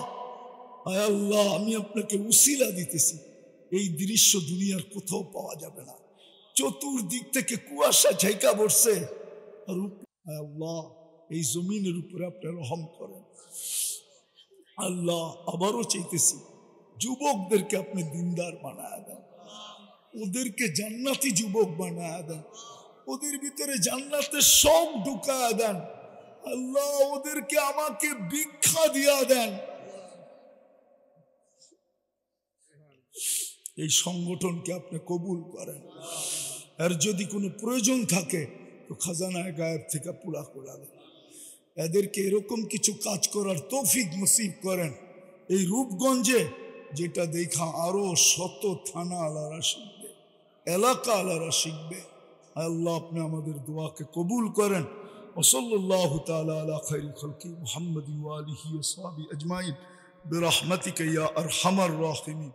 আয় আল্লাহ, আমি আপনাকে উসিলা দিতেছি, এই দৃশ্য দুনিয়ার কোথাও পাওয়া যাবে না। চতুর্দিক থেকে কুয়াশা ঝাইকা পড়ছে, আর আল্লাহ এই জমিনের উপরে আপনি রহম করেন। আল্লাহ, আবারও চাইতেছি যুবকদেরকে আপনি দিনদার বানায় দেন, ওদেরকে জান্নাতি যুবক বানায় দেন, ওদের ভিতরে জান্নাতের সব ঢুকায় দেন। আল্লাহ, ওদেরকে আমাকে ভিক্ষা দিয়া দেন। এই সংগঠনকে আপনি কবুল করেন, আর যদি কোনো প্রয়োজন থাকে তো খাজানায় গায়েব থেকে পুরা করে দেন। এদেরকে এরকম কিছু কাজ করার তৌফিক নসিব করেন। এই রূপগঞ্জে যেটা দেখা আরো শত থানা আলারা শিখবে, এলাকা আলারা শিখবে। আল্লাহ আপনি আমাদের দোয়াকে কবুল করেন। ওসল্লাল্লাহু তাআলা আলা খায়রি খালকি মুহাম্মাদিন ওয়া আলিহি ওয়া সাহবিহি আজমাইন বিরহমাতিকা ইয়া আরহামার রাহিমিন।